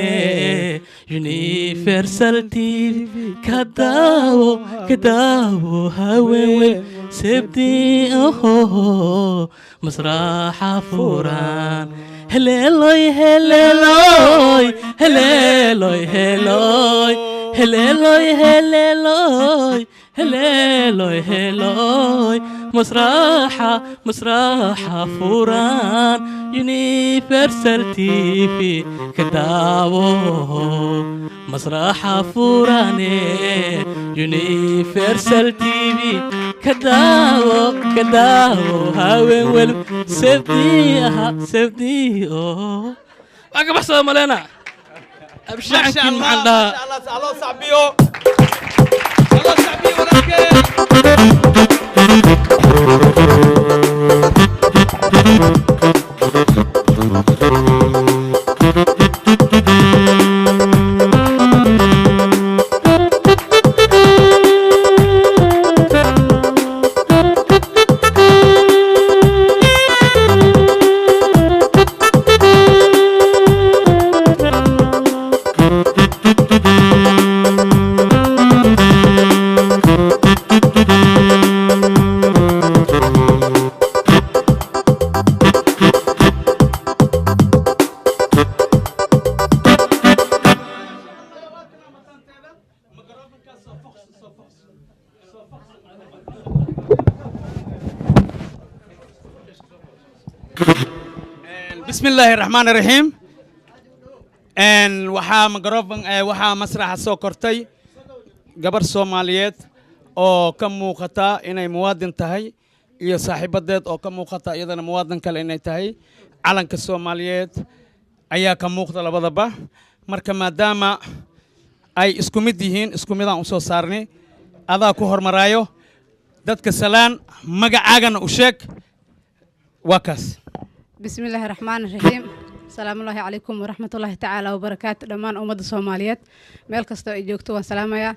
يونيفرسال تي في كدا وهاوين سبتي اوه مسرح فوران هللوي هللوي هللوي هللوي هللوي هللوي هللوي هللوي مسرحة فوران يونيفرسال تي في كداو مسرحة فوران يونيفرسال تي في كداو هاوين ولو سبدي اوه اقا بحصة مالينا ابشع ما شاء كين الله عندها ما شاء الله الله صعبيو الله صعبيو ولكن بسم الله الرحمن الرحيم waxaa microphone waxaa masraxa soo kortay gabar Soomaaliyeed oo ka muuqata inay muwaadin tahay iyo saaxiibadeed oo ka muuqata iyadana muwaadin kale inay tahay calanka Soomaaliyeed ayaa ka muuqda labadaba marka maadaama ay isku mid yihiin isku mid aan u soo saarnay adaa ku hormarayo dadka salaan magacaagana u sheeg waa kaas بسم الله الرحمن الرحيم السلام الله عليكم ورحمة الله تعالى وبركاته دمان أمد الصوماليات ميل كستو إجوكتو وسلامة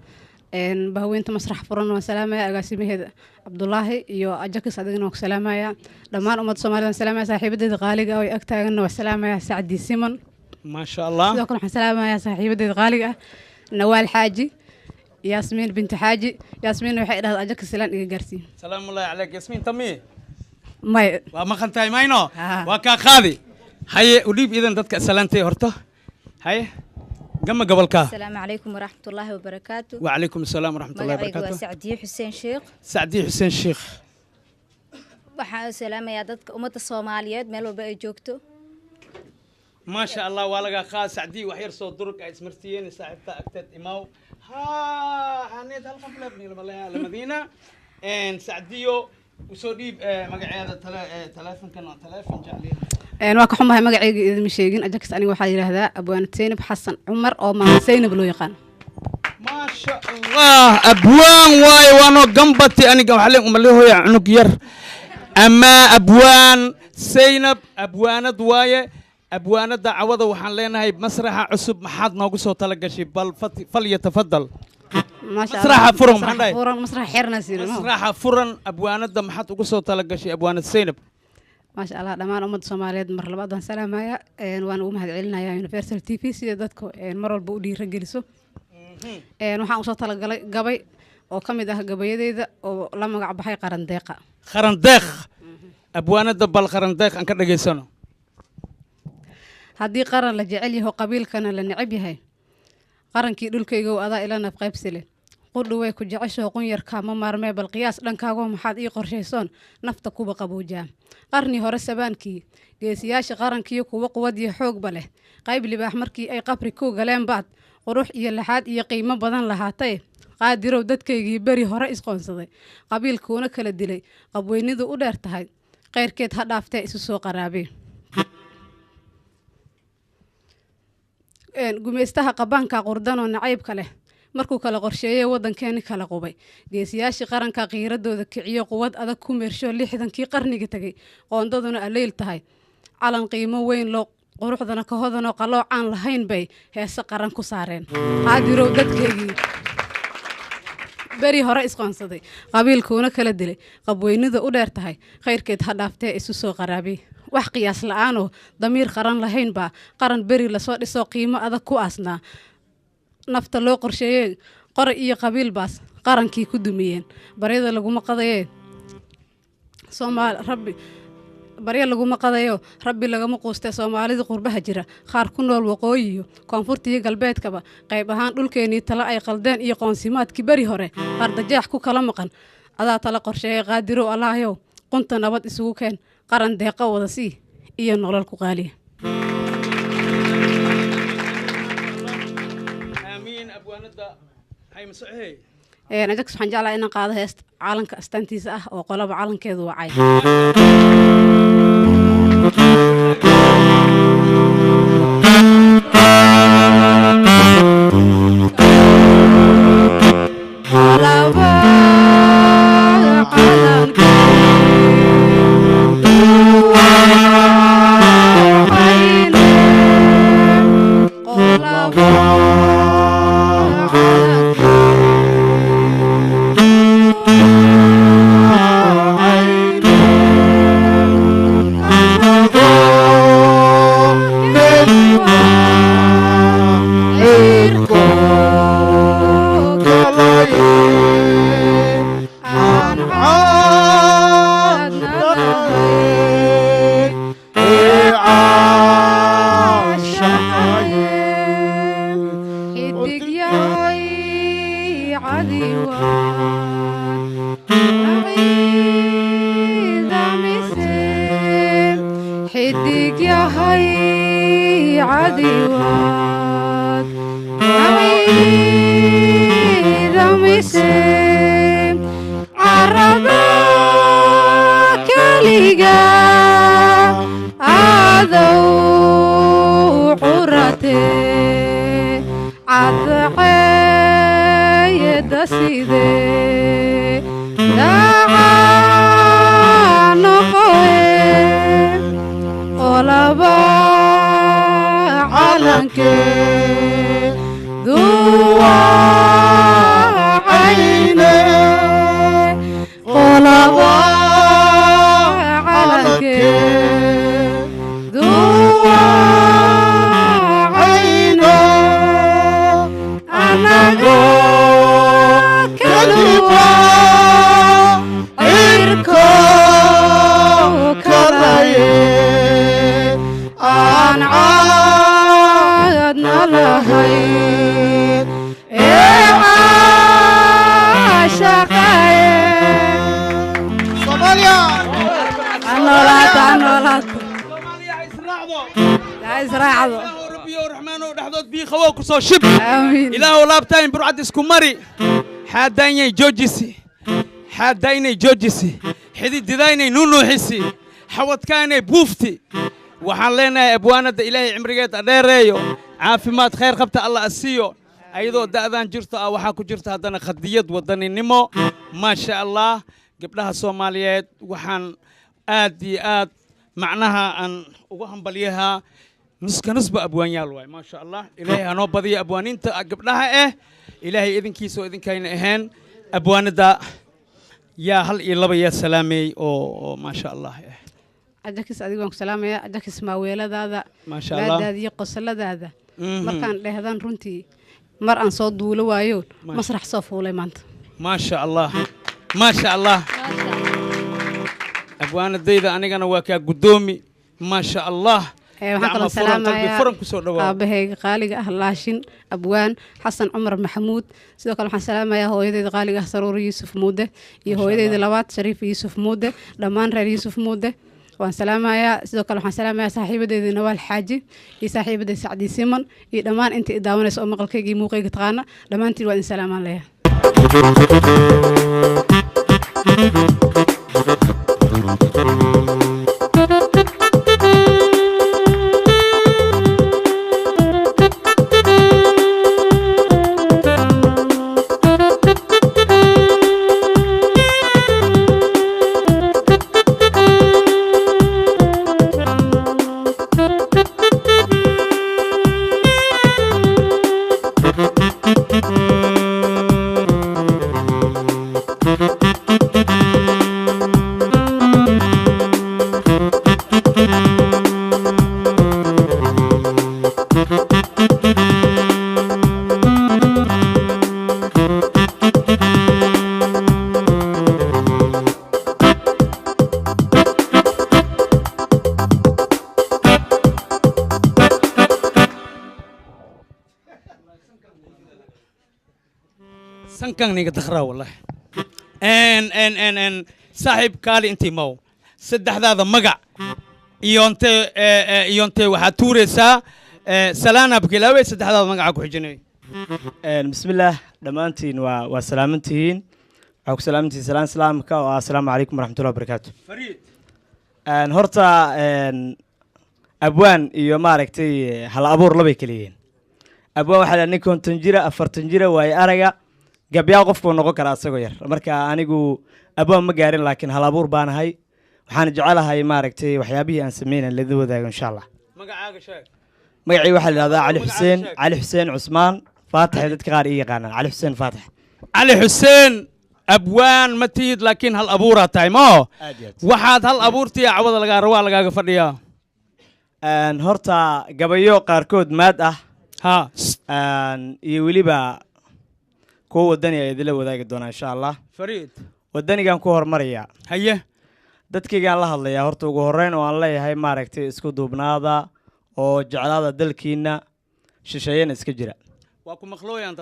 إن بهوينت مسرح فرن وسلامة أقاسمي هذا عبد الله يو أجاك صدقنا وسلامة دمان أمد الصوماليات وسلامة صاحبة غالقة وأكتاغن وسلامة سعدي سيمون ما شاء الله سيدوكم سلامة يا صاحبة غالقة نوال حاجي ياسمين بنت حاجي ياسمين وحيد أجاك سلام إيجارسي سلام الله عليك ياسمين تمي ماي وما خنتاي ماينو وكا خاذي هاي وديب إذا دتك سلامتي هرتا هاي قم قبلك السلام عليكم ورحمة الله وبركاته وعليكم السلام ورحمة الله وبركاته سعدي حسين شيخ سعدي حسين شيخ waxaa salaamaya dadka ummadda Soomaaliyeed meel walba ay joogto ما شاء الله ولا خاص سعدي وحير صوت درك اسمرتين صاحبتها أكتد إماو ها هنيت هالقبل ابني المدينة إن سعديو وسوديب مقعد تلفون كان تلفون جعلي waa ka xumahay magacayga idin sheegin ajax aniga waxa yiraahdaa abwaan Zeynab Xasan Umar oo ma Zeynab loo yaqaan ما شاء الله أبوان واي وانو قنبتي أنا قاعد أملي هو عنق ير أما أبوان زينب أبوان دواية أبوان دعوة وحن لنا هاي مسرح عصب محد ناقص وطلق شيء بل فليتفضل ما شاء مسرح الله فرن مسرح حيرنا سير مسرح فرن أبوان دم محد ناقص وطلق شيء أبوان زينب ما شاء الله دمان أمد Soomaaliyeed mar labaad aan salaamaya waan ugu mahad celinayaa Universal TV sida dadku mar walba u dhiirigeliso waxaan soo talagalay gabay oo kamid ah gabayadeyda oo la magac baxay qarandeeqa qarandeeq abwaanada bal qarandeeq aan ka dhageysano haddii qaran la jecel yahay qabiilkana la neceb yahay qarankii dhulkayga oo adaa ila naf qaybsile qudhu way ku jecesho qun yarka ma maarmee bal qiyaas dhankaaga maxaad ii qorshaysoon nafta kuba qaboojaa qarni hore sabaankii geesiyaasha qarankii kuwa quwad iyo xoog ba leh qayb libaax markii ay qabri ku galeen baad qurux iyo laxaad iyo qiimo badan lahaatay qaadirow dadkaygii bari hore isqoonsaday qabiilkuuna kala dilay qabweynidu u dheer tahay qeyrkeed ha dhaaftee isu soo qaraabeen gumeystaha qabaanka qurdan oo nacaybka leh markuu kala qorsheeyay wadankeeni kala qubay geesiyaashii qaranka qiiradooda kiciyo quwad adag ku meersho 60kii qarniga tagay qoondaduna aleyl tahay calan qiimo weyn loo quruxdana ka hodanoo qalooc aan lahayn bay heese qaran ku saareen qaadirow dadkeygii bari hore isqoonsaday qabiilkuuna kala dilay qabweynida u dheer tahay khayrkeed ha dhaaftee isu soo qaraabi wax qiyaas la'aan oo damiir qaran lahayn baa qaran beri la soo dhiso qiimo adag ku aasnaa nafta loo qorsheeyay qor iyo qabiil baas qarankii ku dumiyeen baryada laguma qadayee Soomaal rabbi barya laguma qadayo rabbi lagama quustay Soomaalida qurbaha jira qaar ku nool waqooyi iyo koonfurta iyo galbeedkaba qayb ahaan dhulkeenii tala ay qaldeen iyo qoonsimaadkii bari hore qardajeex ku kala maqan adaa tala qorsheeyay qaadiro Allaahayow qunta nabad isugu keen qaran deeqa wada sii iyo nolol ku qaaliya آمين أبواندا هاي مسحي أجاك سبحان جعل إن قاعدة هست عالم كاستنتيز وقلب عالم كذا وعي xidig yahay cadiwaad ciidamise carada keliga cadow curate cadceeyada side daca noqoe olaba calanke duwacayne olaba calanke duwacayne anago kaluwa cirko kalaye aan caadna lahayn ee caashaqaye Soomaaliya anolaata israacdo ربي الرحمن ودحدود بي خوا كسو شب امين اله لابتاين برعد اسكو مري حادايني جوجيسي حادايني جوجيسي حديد دايني نونو حسي حوت كاني بوفتي waxaan leenahay abwaanada ilaahay cimrigeeda dheereeyo caafimaad khayr qabta Allah asiyo ayadoo da'dan jirto waxa ku jirta hadana khadiyad wadaninimo ma sha Allah gabdhaha Soomaaliyeed waxaan aad iyo aad macnaha aan ugu hambalyaha نسبة أبوان يالواي ما شاء الله إلهي أنا بدي أبوان أنت قبلها إلهي إذن كيسو إذن كاين إهان أبوان دا يا هل إلا بيا سلامي أو ما شاء الله أجاكس أديكم سلامي أجاكس ما ويلا ذا ما شاء الله لا ذا قصة ذا مركان لهذان رنتي مر أن صوت دولة وايون مسرح صف ولا مانت ما شاء الله ما شاء الله أبوان الديدا أنا واكا قدومي ما شاء الله waxaan kala salaamayaa aabahayga qaaliga ah laashin abwaan xasan cumar maxamuud sidoo kale waxaan salaamayaa hooyadeyda qaaliga ah saruur yuusuf muude iyo hooyadeyda labaad shariif yuusuf muude dhammaan reer yuusuf muude waan salaamayaa sidoo kale waxaan salaamayaa saaxiibadeyda nawaal xaaji iyo saaxiibadeyda sacdi siman iyo dhammaan intii daawanaysa oo maqalkayga iyo muuqayga taqaana dhammaantiin waa in salaamaan leeyahay سنكن نيجا تخرا والله ان صاحب كالي انتي مو سدح هذا مقع يونتي waxaa tuureysaa salaana bkilaaway saddex hada magaca ku xijinay bismillaah dhamaantiin waa salaamantiin waxaa ku salaamantiin salaamka oo assalaamu calaykum waraxmatullahi wabarakaatu fariid horta abwaan iyo maaragtay hal abuur labay kaliyeeyeen abwaan waxa la nin 50 jira 40 jira way araga gabyaa qofku noqon kara asagoo yar marka anigu abwaan ma gaarin laakiin hal abuur baan ahay waxaan jecelahay maaragtay waxyaabihii aan sameeyay la wadaago insha Allah magacaaga sheeg magacii waxa la yiraahdaa Ali Xuseen Cusmaan Faatax dadka qaar ii yaqaanaan Ali Xuseen Faatax Ali Xuseen abwaan ma tiid laakiin hal abuura tahay ma waxaad hal abuurtii cawada laga rawaa lagaaga fadhiyaa horta gabayo qaarkood maad ah ha iyo waliba kuwa wadani ay idila wadaagi doonaan insha Allah fariid wadanigan ku hormaraya haye dadkaygaan la hadlayaa horta ugu horeyn oo aan leeyahay maaragtay isku duubnaada oo jeclaada dalkiina shisheeyana iska jira waa ku maqlooyaan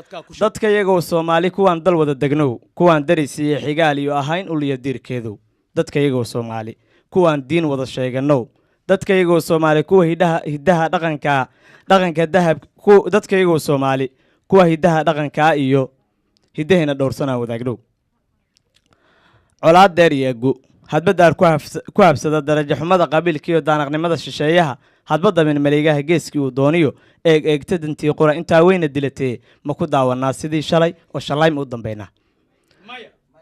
dadka iyagoo Soomaali kuwaan dal wada degnow kuwaan darisiye xigaal iyo ahayn uliya diirkeedu dadka iyagoo Soomaali kuwaan diin wada sheeganow dadkaygoo soomaali kuwa hiddaha dhaqanka dahab dadkaygoo soomaali kuwa hiddaha dhaqankaa iyo hiddahayna dhowrsanaa wadaagdhow colaad deer iyo egu hadbadaar ku habsada darajo xumada qabiilkiiyo daanaqnimada shisheeyaha hadbadda min maleegaha geeskii uu dooniyo eegta dantii qura intaa weyna dilatee ma ku daawanaa sidii shalay oo shallaym u dambaynaa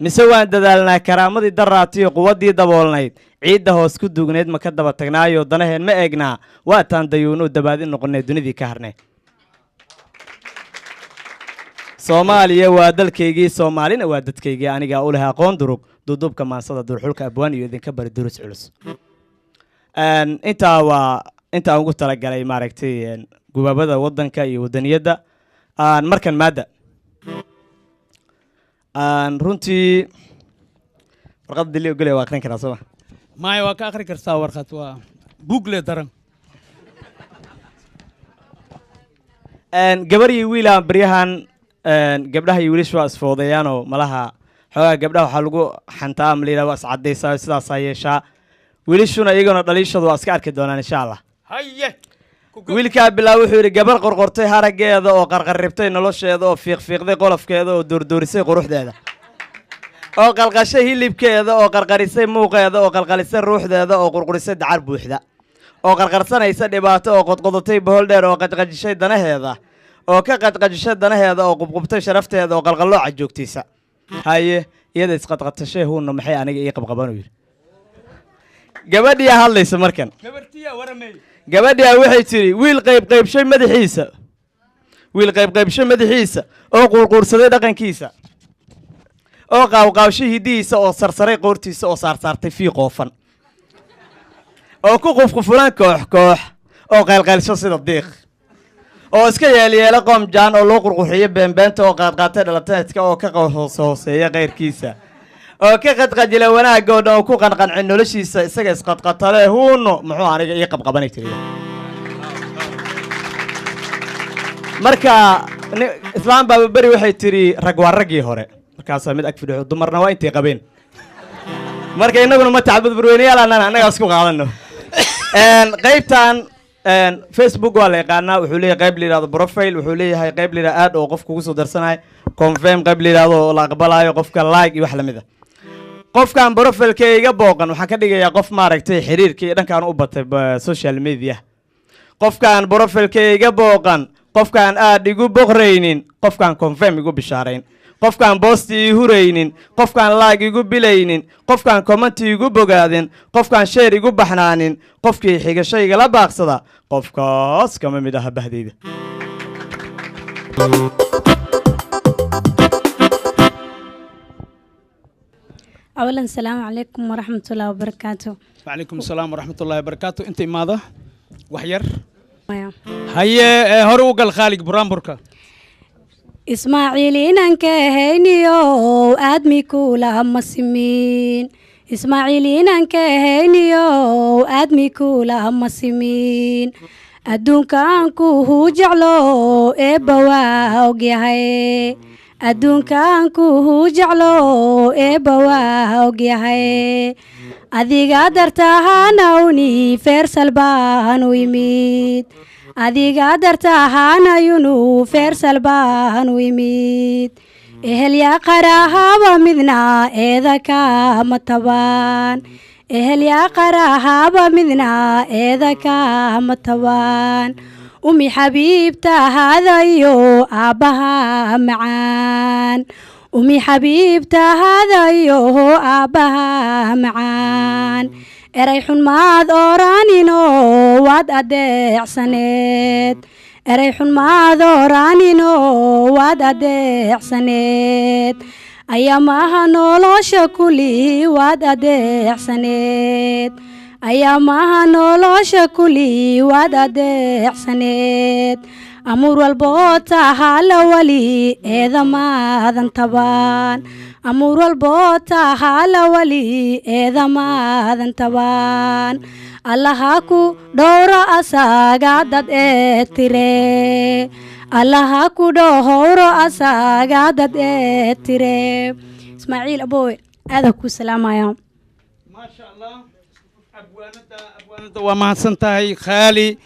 mise waan dadaalnaa karaamadii daraatiyo quwaddii daboolnayd ciidda hoos ku duugneyd ma ka daba tagnaayo danaheen ma eegnaa waataan dayuuno dabaadi noqonay dunidii ka harnay soomaaliya waa dalkaygii soomaalina waa dadkaygii anigaa u leh aqoon durug duuduubka maansada durxulka abwaan iyo idinka bari durus culus intaa ugu talagalay maaragtay gubaabada wadanka iyo wadaniyadda markan maadda runtii warqad dili ogolaya waa akhrin karaa sooma maya waa ka akhri kartaa warqad waa buugle daran gabar iyo wiila baryahan gabdhaha iyo wiilashu waa isfoodayaanoo malaha xoogaa gabdhaha waxaa lagu xantaa ama layidhaha waa iscaddaysaa sidaasaa yeeshaa wiilashuna iyagana dhaliishooda waa iska arki doonaan insha allah haye wiilkaa bilaab wuxuu yidhi gabar qorqortay haraggeeda oo qarqarribtay nolosheeda oo fiiqfiiqday qolofkeeda oo doordoorisay quruxdeeda oo qalqashay hilibkeeda oo qarqarisay muuqeeda oo qalqalisay ruuxdeeda oo qurqurisay dacar buuxda oo qarqarsanaysa dhibaato oo qodqodatay bohol dheer oo qajqajishay danaheeda oo ka qajqajishay danaheeda oo qubqubtay sharafteeda oo qalqallooca joogtiisa haye iyada isqadqatashay huunna maxay aniga ii qabqabanuu yidhi gabadhiyaa hadlaysa markan gabadhiyaa waxay tidhi wiil qaybqaybshay madaxiisa oo quurquursaday dhaqankiisa oo qaawqaawshay hiddihiisa oo sarsaray qoortiisa oo saarsaartay fii qoofan oo ku qufqufulan koox oo qaylqaylsho sida diiq oo iska yeelyeela qoomjaan oo loo qurqurxiyo beenbeenta oo qaadqaatay dhalateedka oo ka hooseeya kayrkiisa oo ka qadqajila wanaagga oo dhan oo ku qanqancin noloshiisa isaga isqadqatale huuno muxuu aniga ii qabqabanay tiri marka islaam baaba beri waxay tidhi rag waa raggii hore markaasaa mid ag fidhixo dumarna waa intay qabeen marka innaguna ma tacbud barweynayaal aanan annagaa isku qaadano qaybtan facebook waa la yaqaanaa wuxuu leeyahay qayb la yidhahdo profile wuxuu leeyahay qayb la yidhahdo aad oo qofka ugu soo darsanayo confirm qayb la yidhahdo oo la aqbalayo qofka like iyo wax lamid a qofkan profileka iga booqan waxaan ka dhigayaa qof maaragtay xiriirka iyo dhankaan u batay social media qofkan profileka iga booqan qofkaan aad igu boqraynin qofkaan confirm igu bishaarayn qofkaan boosti ii huraynin qofkaan like igu bilaynin qofkaan commenti igu bogaadin qofkaan share igu baxnaanin qofkii xigasho igala baaqsada qofkaas kama mid aha bahdeyda أولا السلام عليكم ورحمة الله وبركاته. وعليكم السلام ورحمة الله وبركاته. أنت ماذا؟ وحير؟ هيا هروق الخالق برامبركا. إسماعيل إنك هينيو آدمي كولا مسمين. إسماعيل إنك هينيو آدمي كولا مسمين. أدونك أنكو هو جعلو إبوا وجهي. adduunkaanku huu jeclo eebba waa ogyahay adiga dartahanawni feersal baanu yimid adiga dartahanayunu feersal baanu yimid ehelyaa qarahaba midna eeda kama tabaan ehelyaa qarahaba midna eeda kama tabaan أمي حبيبتا هذا يو أبها معان أمي حبيبتا هذا يو أبها معان إريحون ما دورانينو واد أديع سنيد إريحون ما دورانينو واد أديع سنيد أيامها نولوش كلي واد أديع سنيد أيامها نولوش كلي واد أديعسنيد أمور والبوتا هالا ولي إذا ما ذن تبان أمور والبوتا هالا ولي إذا ما ذن تبان الله هاكو دورا أساقا داد إتري الله هاكو دورا أساقا داد إتري إسماعيل أبوي هذا كو سلام يا ما شاء الله waa mahadsan tahay khaali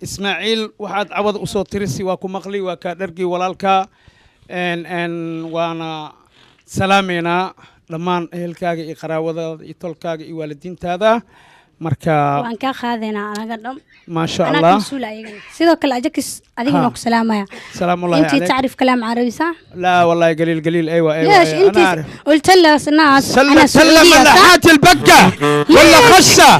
ismaaciil waxaad cawada usoo tirisi waa ku maqli waa kaa dhargii walaalka waana salaameynaa dhammaan ehelkaaga iyo qaraawadaada iyo tolkaaga iyo waalidiintaada marka waan ka qaadaynaa anaga dham maasha allah sidoo kale ajakis adigana ku salaamaya salaamu الله انت عليك تعرف كلام عربي صح؟ لا والله قليل قليل ايوه ليش انت انا اعرف قلت لها ناس انا سلم سعودية صح؟ ملحات البقه ولا خشه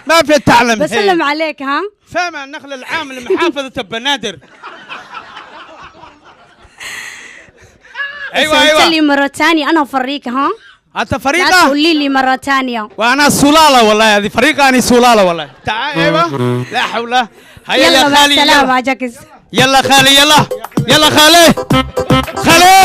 ما في تعلم بسلم عليك ها؟ فاهم النخل العام لمحافظه بنادر ايوه قلت ايوه لي مرة ثانية انا فريق ها؟ انت لا فريقه تقولي لي مرة ثانية وانا سلاله والله هذه فريقه انا سلاله والله تعال ايوه لا حول هيا يلا يا مع خالي السلامة يلا اجاكس يلا خالي يلا يلا خالي خالي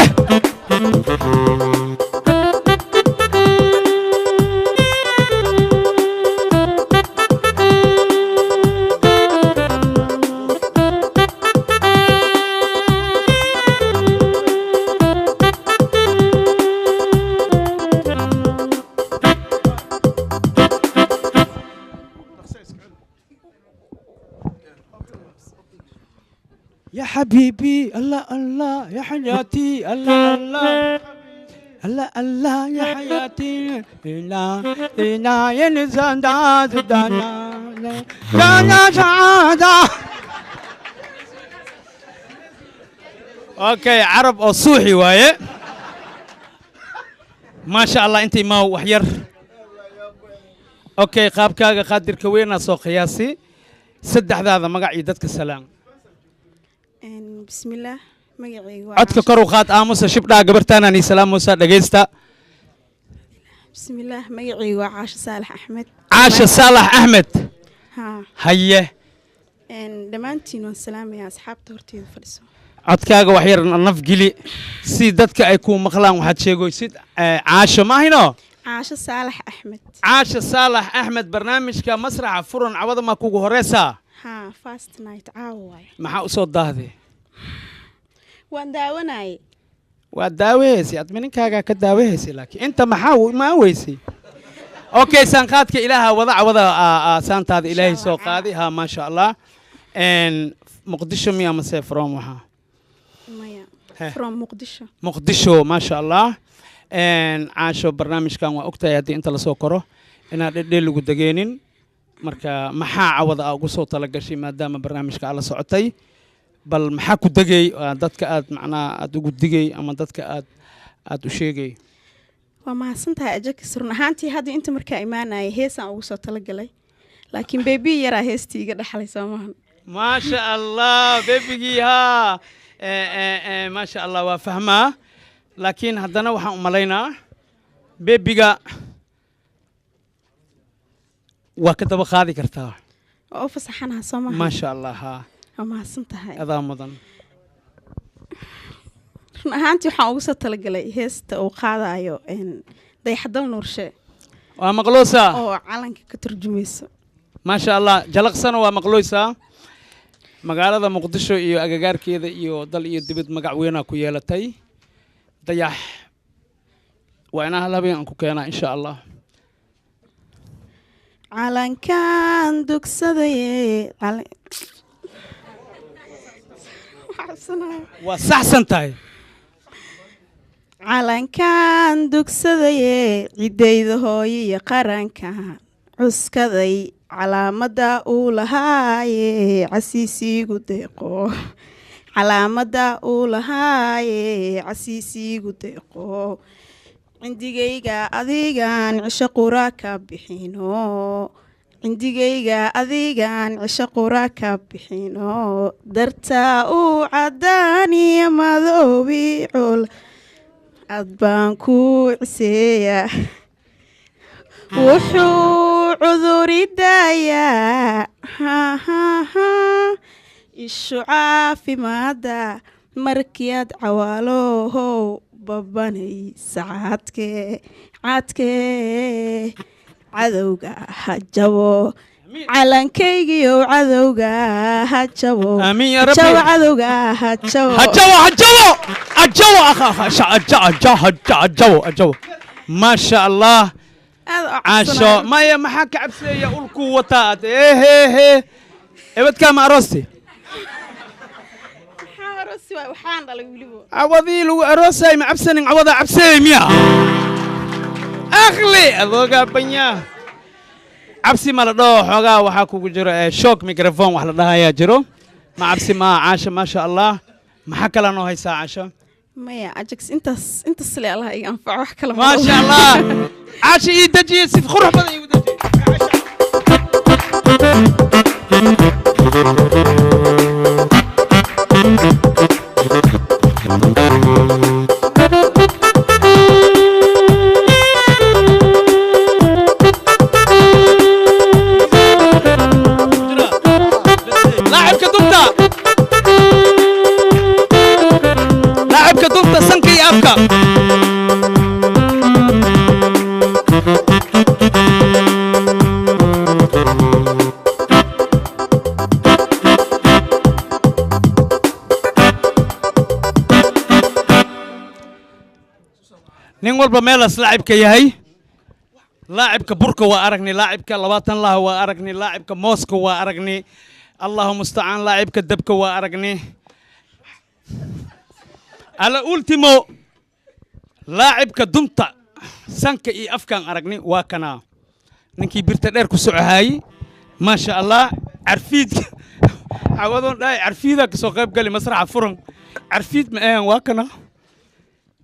يا حبيبي الله الله يا حياتي الله الله الله الله يا حياتي لا لا ينزل دانا دانا سعادة اوكي عرب او صوحي وايه ما شاء الله انت ما وحير اوكي قابكاغا قادر كوينا سو قياسي سدح هذا مقع يدك السلام بسم الله مقعي codka kor u qaad aamusa shibdhaa gabartaanani salaamusa dhagaysta بسم الله مقعي وعاش صالح أحمد caasha saalax axmed ها haye دمانتين والسلام يا أصحاب تورتي فرسو codkaaga wax yar naf geli si dadka ay ku maqlaan waxaad sheegaysid caasho maahino عاش صالح أحمد caasha saalax axmed barnaamijka masraxa furan cawada ma kugu horeysaa ها فاست نايت عاواي maxaa u soo daahday وان داوناي waa daawaheysay aad mininkaagaa ka daawaheysay laakiin inta maxaa ma weysay okay saanqaadka ilaaha wada cawada saantaada ilaahay soo qaaday ha maasha allah muqdisho miya mase from waxa مايا from مقدشة muqdisho maasha allah caasho barnaamijkan waa ogtahay haddii inta lasoo koro inaad dhedheel lagu degeenin marka maxaa cawada ugu soo talagashay maadaama barnaamijka ala socotay bal maxaa ku degay dadka aad macnaa aad ugu digay ama dadka aad u sheegay وما سنتها أجاك سرنا هانتي هذه أنت مركا إيمانا هيسا أو صوت لقلي لكن بيبي يرى هيستي قد حلي سامان ما شاء الله بيبي ها ما شاء الله وفهمه لكن هدنا وحنا ملينا بيبيغا وكتب خاذي كرتاه أو فصحنا سامان ما شاء الله ها وما سنتها هذا مضن ahaantii waxaan ugu soo talagalay heesta uu qaadayo dayaxdal nuurshe waa maqloosa oo calanka ka turjumayso ما شاء الله جلقسنا ومقلويسا magaalada muqdisho iyo agagaarkeeda iyo dal iyo dibad magac weyn ku yeelatay dayax waa inaan hal habeen ku keenaa insha Allah calankan dugsaday waa saxsan tahay calankan dugsadaye cidayda hooyo iyo qaranka cuskaday calaamada uu lahaaye casiisiigu deeqo calaamada uu lahaaye casiisiigu deeqo cindigayga adigan cisho qura ka bixino cindigayga adigan cisho qura ka bixino dartaa uu cadaaniyo madoobi col ad baan ku ciseeya wuxuu cuduridayaa ishu caafimaada markiiad cawaalohow babanaysa cadkee cadowga ha jabo calankaygiyow cadowga ha jabo cadowga ha jabo ما شاء الله عاشو ما ما حكى عبسي يا أولكو وطاعت إيه إبد كام أروستي عروسي وحان دلي وليبو عوضي لو أروسي ما عبسني عوضا عبسي ميا أخلي أذوقا بنيا عبسي ما لدو حوغا وحاكو جرو شوك ميكروفون وحلا لها يا جرو ما عبسي ما عاشا ما شاء الله ما حكى لنا هاي ساعة عاشا مايا أجكس انت الصلي الله ينفع وحكى ما شاء الله عاشا يدجي سيف خروح بدأ يدجي لاعب كدوبتا لاعب كدوبتا سنكي أبكا nin walba meelas laacibka yahay laacibka burka waa aragnay laacibka labaatan laha waa aragnay laacibka mooska waa aragnay allahu mustacaan laacibka dabka waa aragnay ala ultimo laacibka dumta sanka iyo afkaan aragnay waa kana ninkii birta dheer ku socohaayey ma sha Allah carfiidka عوضون لا عرفيدك سو قيب قال لي مسرح فرن عرفيد ما waa kana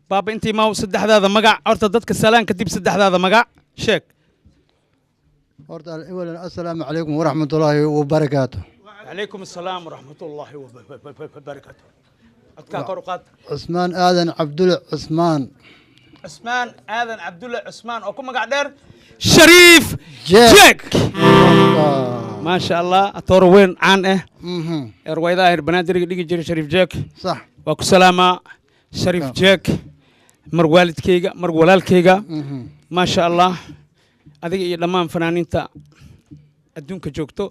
بابا انت ما صدح هذا مقع horta dadka salaan kadib saddex hada magac sheeg horta السلام عليكم ورحمة الله وبركاته وعليكم السلام ورحمة الله وبركاته أتكا قرقات عثمان آذن عبد الله عثمان آذن عبد الله عثمان أو كم قاعد شريف جيك ما شاء الله أطور وين عن روي ظاهر بنادر يجي شريف جيك صح وكو سلامة شريف جيك مروالد كيجا مرولال كيجا ما شاء الله هذه لما فنانين تا أدونك جوكتو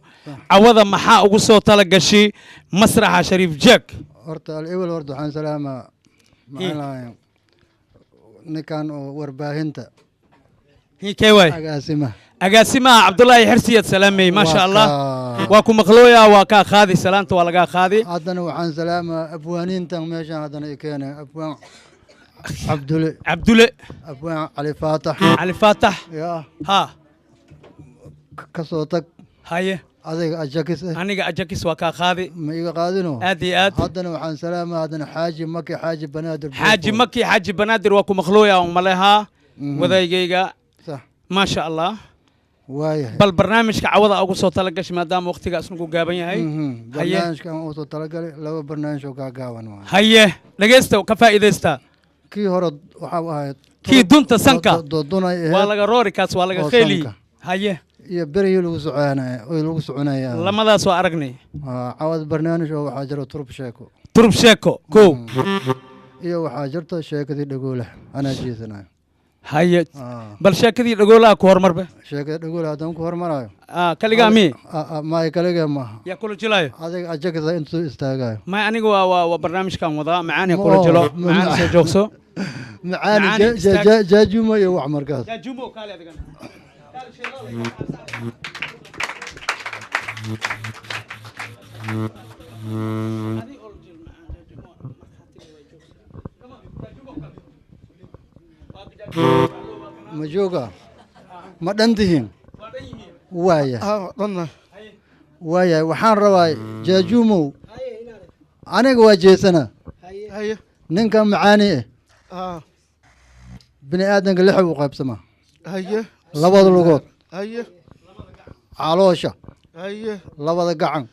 عوضا محا وقصو تلقى شيء مسرح شريف جيك horta الأول ورد عن سلامة معنا نكان ورباهنتا هي كيوي أقاسمة عبد الله حرسية سلامي ما شاء الله واكو مخلويا واكا خاذي سلامته ولا خاذي عدنا وعن سلامة أبوانين تم ماشان عدنا إكينا أبوان عبد الله أبوان علي فاتح يا ها كصوتك هاي هذا أجاكس أنا أجاكس واكا خاذي ما يقادنو أدي عدنا وعن سلامة عدنا حاجي مكي حاجي بنادر حاجي بنادر واكو مخلويا وملها وذا يجيجا صح ما شاء الله وايه بل برنامج كعوضة أو صوت تلقش ما دام وقتك أسمعوا جابين هاي برنامج كان أو صوت تلقى لو برنامج وكاجاون هاي لقيسته كفائدة استا كي هرد وحاول كي دونت سانكا دونا ولا روري كاس ولا خيلي هاي يا بري لو سعانا لو سعانا يا لما ذا سو أرقني عوض برنامج وحاجر ترب شيكو كو إيه وحاجرته شيكو دي دقوله أنا جيتنا هاي بل شاكدي دغولا كور مربه شاكدي دغولا دم كور مرايو كلغا مي ما كلغا ما يا كل جلاي هذا اجكدا انت استاغاي ما انيغو وا برنامج كان ودا معاني كل جلو معاني سو جوكسو معاني جاجومو يا وعمر كاس جاجومو كالي ادغن مجوغا ما دنتهين وايا وايا وحان رواي جاجومو انا واجيسنا نينكا معاني بني ادم لحو قيبسما لبد لغود علوشة لبد قعن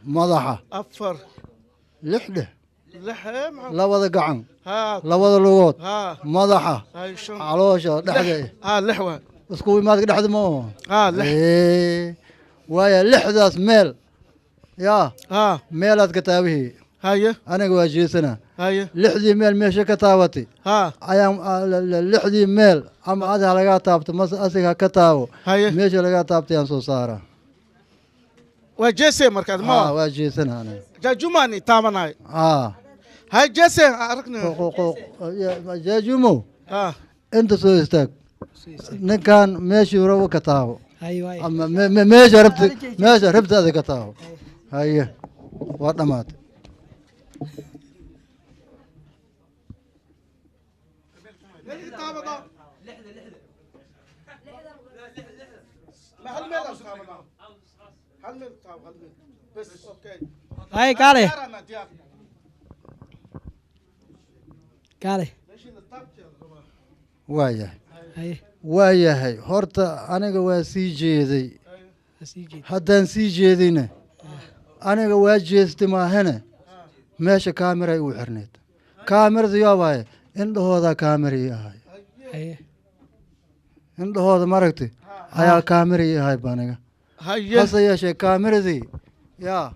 مضحة لحده لبد قعن لبد لغود مضحة علوشة دحده لحوة اسكوي ما دحده مو لح ويا لحداس ميل يا ميلات كتابه أنا واجيسنا لحدي ميل ماشي كتابتي أيام لحدي ميل أما هذا لقى تابت مس أسيها كتابه ماشي لقى تابتي أنسو سارة وجيسي مركز ما واجيسنا أنا جاجوماني تامناي هاي جيسي أركنا جاجومو أنت سو استاك ninkan meeshii rabo ka taabo Haye, waaye. ama meesha rabta ada ka taabo haye waa dhammaatay Haye, kaale. Kaale. waayahay Haye. waayahay horta aniga waa sii jeeday Sii jeed. haddaan sii jeedina aniga waa jeestay maahane meesha kaameray uu xirneyd kaamirada yoobaaye indhahoodaa kaamirii ahay Haye. indhahooda maragti ayaa kaamirii ahay baniga hase yeeshee kaamiradii yaa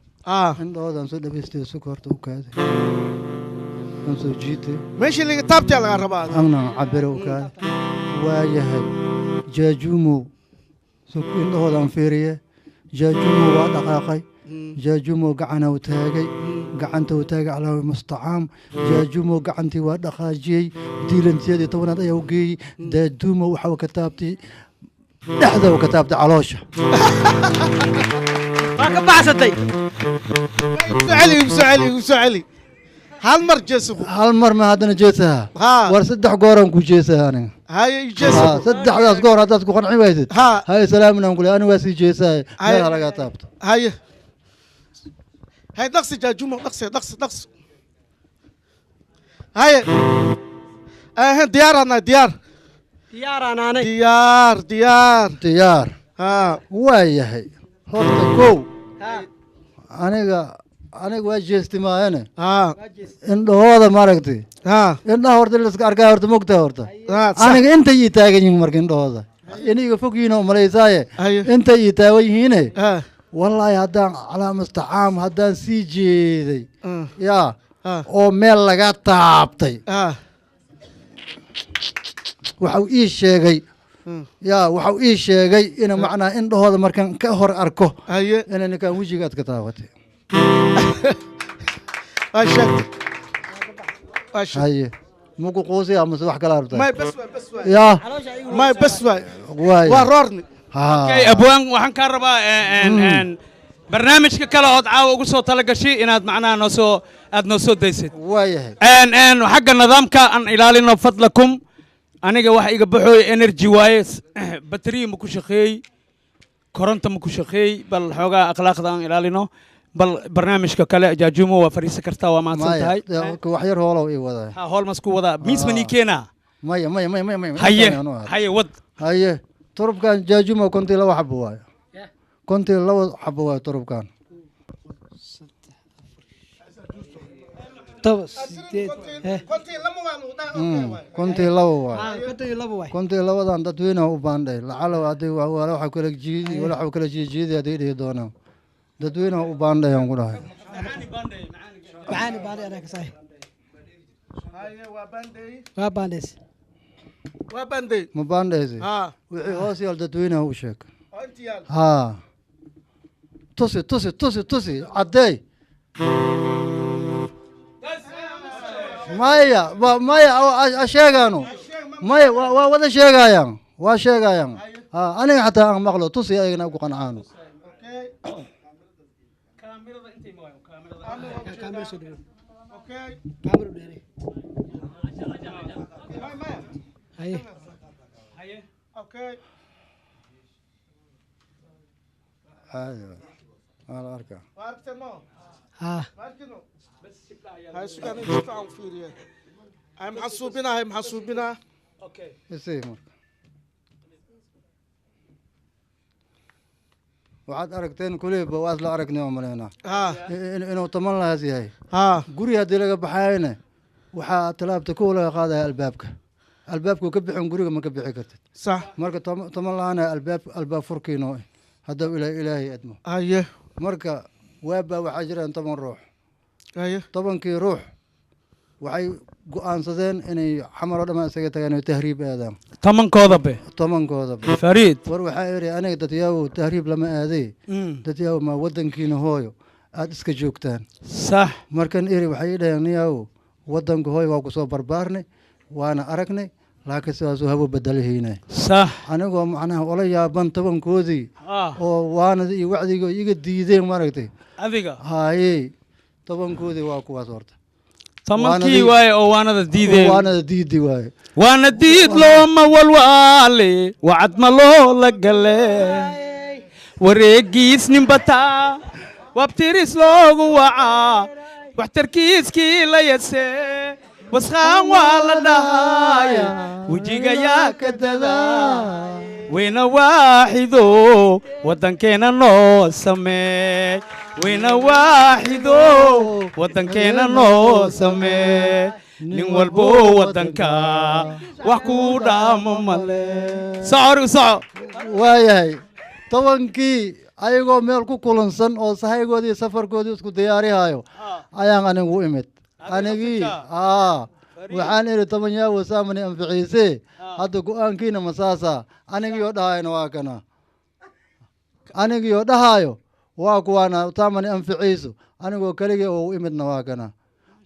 indhahoodan soo dhabaystay suka horta u kaaday aan soo jiitay meeshii laga taabtay laga rabaa agna cabire u kaaday waayahay jaajuumow indhahoodan fiiriye jaajuumow waa dhaqaaqay jaajuumow gacana u taagay gacanta u taagay calaa mustacaam jaajuumow gacantii waa dhaqaajiyey diilantiyadii tobanaad ayaa u geeyey jaajuumow waxa uu ka taabtay dhexda uu ka taabtay caloosha waa ka baxsatay soceli hal mar jeeso hal mar ma haddana jeesaha war 3 gooraan ku jeesaha aniga haye jeeso 3daas goor haddaad ku qanci waysid haye salaaminaan kule aniga waa sii jeesahay meel laga taabto haye haye dhaqsi jaajumo dhaqsi haye diyaarana diyaar waayahay horta kow aniga waa jeesti maayane indhahooda maaragtay indhaha horta laska arkaa horta mogtaa horta aniga intay ii taagan yihiin marka indhahooda iniga fogyihiin oo malaysaaye intay ii taagan yihiine wallaahi haddaan calaa mustacaam haddaan sii jeeday yaa oo meel laga taabtay waxau ii sheegay waxau ii sheegay ina macnaa indhahooda markaan ka hor arko ina ninkaan wejigaad ka taabatay haye muku quusi amase wax kala rabtaa waa roorni abwaan waxaan kaa rabaa barnaamijka kale ood caawa ugu soo talagashay inaad macnaha aad noo soo daysid waayahay xagga nidaamka aan ilaalino fadlakum aniga waxa iga baxooy energy waaye batteriya ma ku shaqeeyey koronto ma ku shaqeeyey bal xoogaa akhlaaqda aan ilaalino bal barnaamijka kale jaajumo waa fariisan kartaa waa mahadsan tahay wax yar hoolow ii wadaa hool masku wadaa miis ma nii keenaa maya haye wad haye turubkan jaajumo kontii 2 xabo waayo kontii 2 xabo waayo turubkan kontii 2 waayo kontii 2dan dadweynaha u baandhay lacalow haddii waxa kala jiidi waxa kala jiidi haddii dhihi doonaan dadweynaha u baandhayaan ku dhahay macaani baandhay anaa ka sahay waa baandhays ma baandhaysi wixii hoos yaal dadweynaha u sheeg haa tusi caddeey maya sheegaano maya waa wada sheegayaan waa sheegayaan aniga xataa aan maqlo tusi ayagana ugu qancaano على أركع. ها. هاي سكان يدفعون فيريا. هاي محسوبينها هاي محسوبينها. أوكي. يصير. وعاد أركتين كله بواز لا أركني عمرنا. إنه طمن الله هذه هاي. قري هذي لقى بحاينه. وحا تلاب تكولا قاضي البابك. البابك وكبحون قري ما كبحي كرت. صح. مركا طمن الله أنا الباب فركينو. هذا إلهي أدمه. أيه. مركا وابا وحجرين طبعا روح. أيه. طبعا كي روح. وحي قان صدين إني حمر لما سجت يعني تهريب هذا. طمن كوضبه. طمن كوضبه. فريد. وروح حيري أنا تتياو تهريب لما هذه. تتياو ما ودن كينو هويو. أدسك جوكتان. صح. مركن إيري وحيدا يعني ياو ودن كهوي وقصو بربارني وأنا أركني laakiin sidaasuu habo bedelihiine صح anigoo macnaha ola yaaban tobankoodii آه oo waanada iyo wacdiga iga diideen maaragtay adiga haye tobankoodii waa kuwaas horta tobankii waaye oo waanada diideen waanada diidi waaye waana diid looma walwaale wacad ma loo la gale wareegiis ninbataa wabtiris loogu wacaa waxtarkiiskii la yasee wasqaan waa la dhahaaya wejiga yaa ka dadaa weyna waaxido waddankeena noo samee weyna waaxido waddankeena noo samee nin walbo waddanka wax kuu dhaamo male soco soco waayahay tobankii ayagoo meel ku kulansan oo sahaygoodii safarkoodii isku diyaarihayo ayaan anigu imid anigii waxaan idhi toban yaa wasaamani anficiise hadda go-aankiina masaasa anigii oo dhahayna waa kana anigii oo dhahayo waa kuwaana taamani anficiiso anigoo keligii oo u imidna waa kana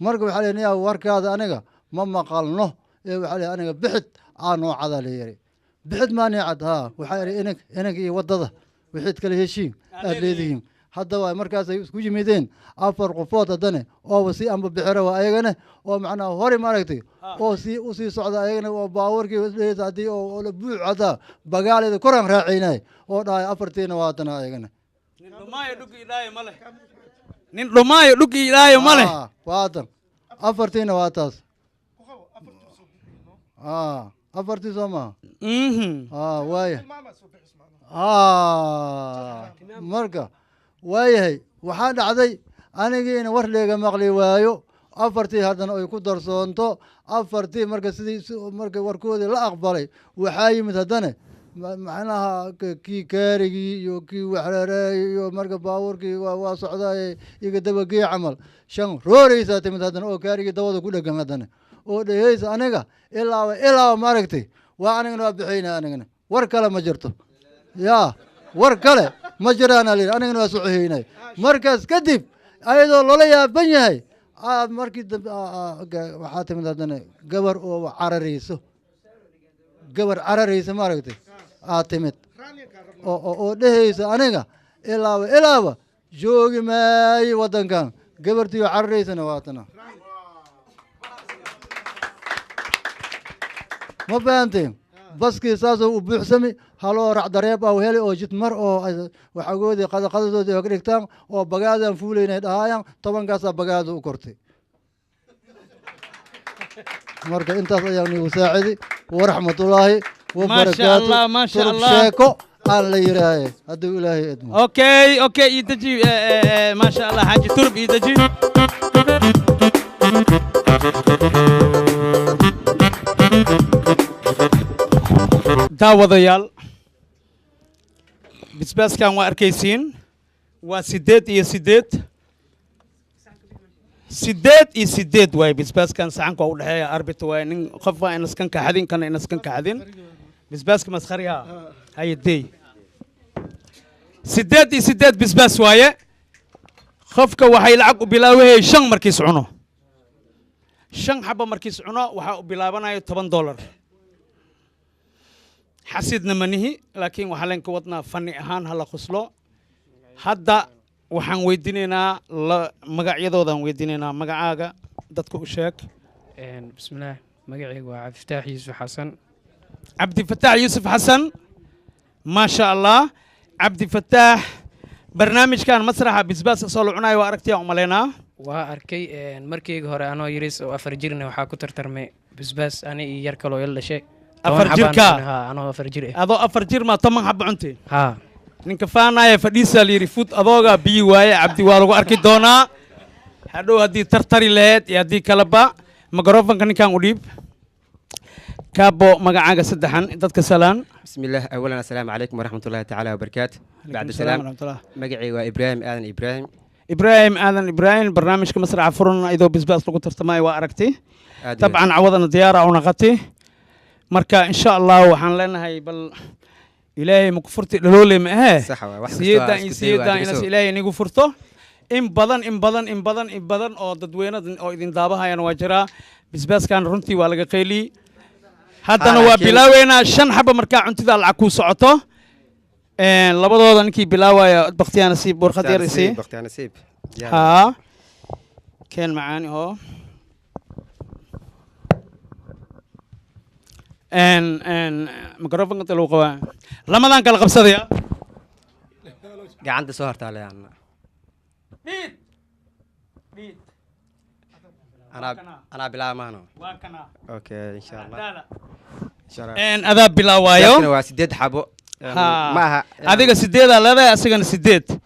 marka waxaa leeyahay yaa warkaada aniga ma maqalno ee waxaa leeyahay aniga bixid aanoo cada la yiri bixid maanii cad waxaa idhi inig iyo waddada wixid kale heshiin aad leedihiin hadda waa markaasay isku yimideen afar qofood haddane ooba sii amba bixira waa ayagane oo macnaha hori maaragtay oo sii u sii socda ayagana oo baawarkii isdhehaysa haddii oo la buuc hadaa bagaaleeda koraan raacaynay oo dhahay afartiina waa haddana ayagana nin dhumaayo dhug ilaayo ma leh waa haddan afartiina waa taas afartii soo maha waaya marka waayahay waxaa dhacday anigiina war leega maqli waayo afartii haddana ay ku darsoonto afartii marka sidii marka warkoodii la aqbalay waxaa yimid haddana macnaha kii kaarigii iyo kii waxreereey iyo marka baabuurkii waa socdaay iga dabagee camal shan rooreysaa timid haddana oo kaarigii dabada ku dhegan haddana oo dheheysa aniga ilaaba maaragtay waa anigana waa bixayna anigana war kale ma jirto yaa war kale ma jiraana layidhi anigana waa socohaynay markaas kadib ayadoo loola yaaban yahay markii dambe waxaa timid haddana gabar oo cararayso gabar cararaysa maaragtay aad timid oo dhehaysa aniga ilaaba joogi maayo waddankan gabartiioo cararaysana waatana ma fahanteen baskii saasoo u buuxsami haloo racdareeb ah heli oo jidmar oo waxagoodii qadaqadadoodii oga dhigtaan oo bagaadaan fuulaynay dhahaayaan tobankaasaa bagaada u kortay marka intaas ayaan nigu saacidi waraxmatullaahi wabarakaatu turub sheeko aan la yiraahe hadduu ilaahay idmo okay idaji maasha allah xaaji turub idaji daawadayaal bisbaaskan waa arkaysiin waa 8 iyo 8 waaye bisbaaskan sacanka u dhexeeya arbita waaye nin qof waa inaskan kaxadin kana inaskan kaxadin bisbaaska maskhariha hayadey 8 iyo 8 bisbaas waaye qofka waxay lacag u bilaawayay 5 markiis cuno 5 xabo markiis cuno waxaa u bilaabanayo $10 xasidna manihi laakiin waxaa leen ka wadnaa fanni ahaan hala khuslo hadda waxaan weydiinaynaa magacyadoodan weydiinaynaa magacaaga dadka u sheeg bismillaah magacaygu waa cabdifataax yuusuf xasan cabdifataax yuusuf xasan maasha allah cabdifataax barnaamijkan masraxa bisbaaska soo la cunayo waa aragtiyaa u malaynaa waa arkay markayga hore anoo yaris oo 4 jirna waxaa ku tartarmay bisbaas ani iyo yar kaloo ila dhashay 4 jirka anoo 4 jir adoo 4 jir ma 10 xabo cuntay ninka faanaya fadhiisa liiri fud adooga biyi waaye cabdi waa lagu arki doonaa hadhow haddii tartari laheyd iyo haddii kaleba mikroofanka ninkan u dhiib kaabo magacaaga saddexan dadka salaan bismillaah awalan assalaamu calaykum waraxmatullaahi tacaala wabarakaatu bacda salaam magacay waa ibraahim aadan ibraahim barnaamijka masraca furan idoo bisbaas lagu tartamayo waa aragti dabcan cawadana diyaara u naqati marka insha allah waxaan leenahay bal ilaahay ma ku furti dhaloole ma ahee siyeedaan inas ilaahay inigu furto in badan oo dadweynadan oo idin daabahayana waa jiraa bisbaaskan runtii waa laga qayliyey haddana waa bilaaweynaa 5 xaba markaa cuntida lacag ku socoto labadooda ninkii bilaawaya bakhtiyaa nasiib warqad yar isii bakhtiyaa nasiib ها كان معاني هو ان ميكروفون قلت له قوا رمضان قال قبصه يا قاعد سهرت عليه يعني انا بلا مانو اوكي ان شاء الله لا ان شاء الله ان اذا بلا وايو waa 8 xabo maaha adiga 8 leedahay asagana 8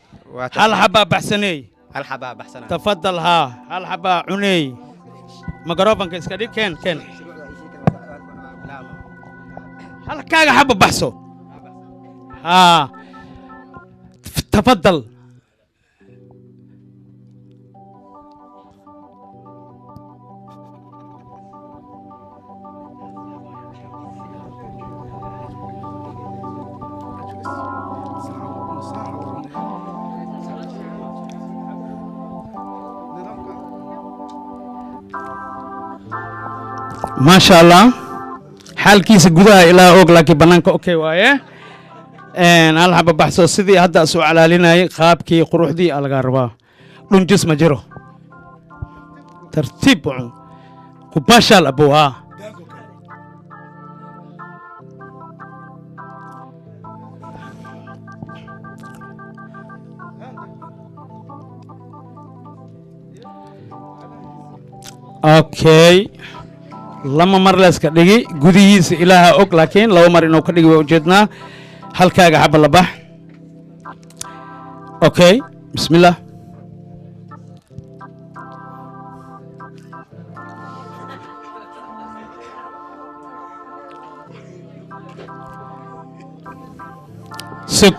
hal xaba baxsanay hal xaba baxsanay تفضل ها هل حبا عني ميكروفون كيس كدي كان هل كاغا حبا بحثو ها تفضل ما شاء الله حال كيس جودها إلى أوج لكن بنانك أوكي وياه إن هل حب بحث السدي هذا سؤال على لنا خاب كي قروح دي على جربا لون جسم جرو ترتيب كباشال أبوها أوكي لما مر لاسك دغي غدييس الها اوك لكن لو مر انو كدغي وجدنا halkaaga xabal la bax okay bismillah suk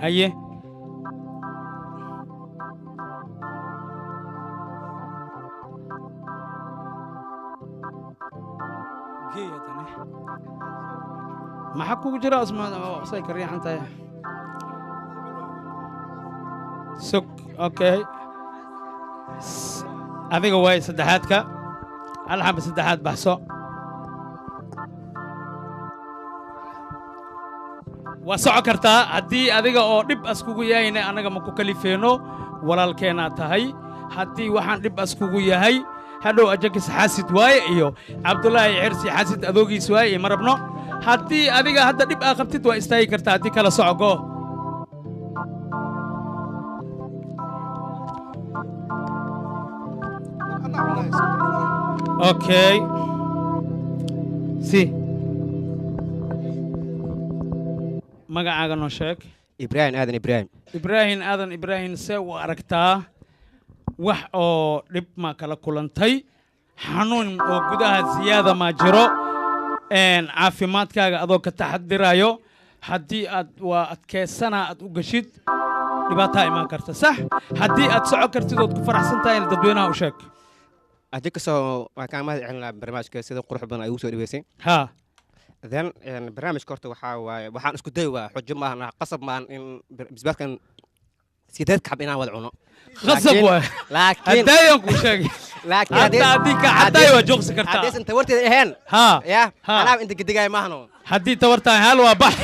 haye ما حكوا جرا اسمه سايكر ريح انت سك اوكي adiga way saddexaadka hal xaba saddexaad baxso waa soco kartaa haddii adiga oo dhib askugu yahayna anaga ma ku kalifeeno walaalkeena tahay haddii waxaan dhib askugu yahay hadhow ajakis xaasid waaye iyo cabdullaahi xirsi xaasid adoogiis waaye iyo marabno haddii adiga hadda dhib aa qabtid waa istaagi kartaa haddii kala socogo okay si magacaaga noo sheeg ibrahim aadan ibrahim see u aragtaa wax oo dhib ma kala kulantay xanuun oo gudaha siyaada ma jiro caafimaadkaaga adoo ka taxadirayo haddii aad waa adkeysana aad u gashid dhibaataa imaan karta sax haddii aad soco kartid ood ku faraxsan tahay dadweynaha u sheeg haddii kasoo waa kaan mahad celinaa barnaamijka sida qurux badan ay ugu soo dhaweysay ha then barnaamijka horta waxaa waaye waxaan isku day waa xujo maahan qasab maahan in bisbaaskan sideed kacab inaan wada cuno قصب لكن هدايا وشاقي لكن هديك هدايا وجوكس كرتا حديث انت ورتي الهين ها يا انا انت قد جاي ماهنو حدي تورتا هل وبح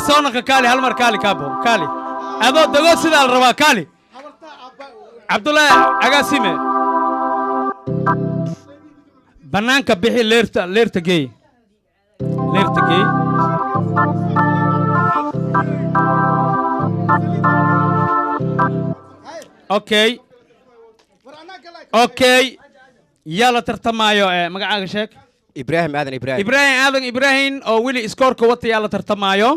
سونك كالي هالمر كالي كابو كالي هذا دغو سيدا الربا كالي عبد الله اغاسيمه بنانك بخي ليرتا جاي اوكي يلا ترتمايو magacaaga sheeg ibrahim aadan oo wili iskoorka wata yalla tartamaayo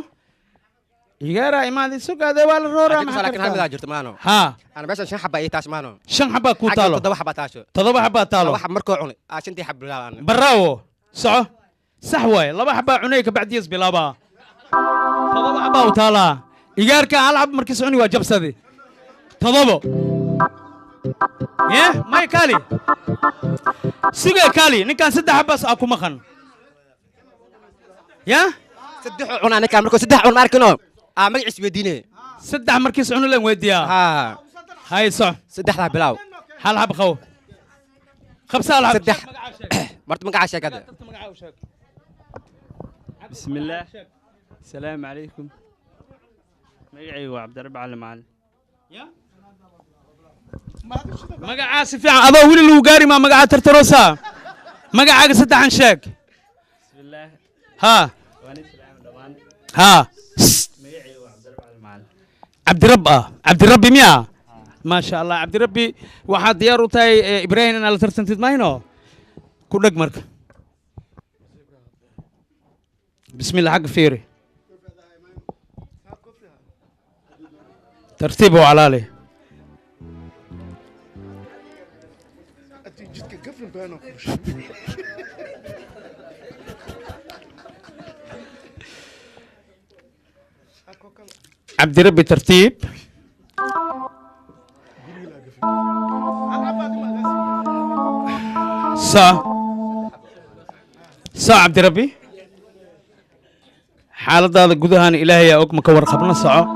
igara imaadi sugaade waa la rooraa maxaa laakiin hamida jirto maano ha ana meeshan 5 xaba ay taas maano 5 xaba ku taalo 7 xaba taasho 7 xaba taalo wax markoo cunay 5 xaba bilaabaan bravo soco sax way 2 xaba cunay ka bacdiis bilaaba 7 xaba u taala igaarka hal xaba markii soconi waa jabsade 7 يا ماي كالي سوغا كالي نكان سدح بس اكو مخن يا سدح عنا نكان مركو سدح عنا اركنو مغعيس ويدينه سدح مركيس عنو لين ويديا ها هاي صح سدح بلاو هل حب خو خمسة هل حب سدح مرت مقعة شيء كذا بسم الله السلام عليكم مقعي وعبد الرب على معلم مقعة سفيع أضو ولي الوقاري ما مقعة ترتروسا مقعة سدح عن شاك بسم الله ها وأنا سلام دوان ها مقعي وعبد الرب على معلم عبد الرب ميا ما شاء الله عبد الربي واحد ديارو تاي إبراهيم أنا لترتنتد ماينو كل مرك بسم الله حق فيري ترتيبه على لي عبد ربي ترتيب سا عبد ربي حالة هذا جودهان إلهي أوك مكور خبرنا ساعة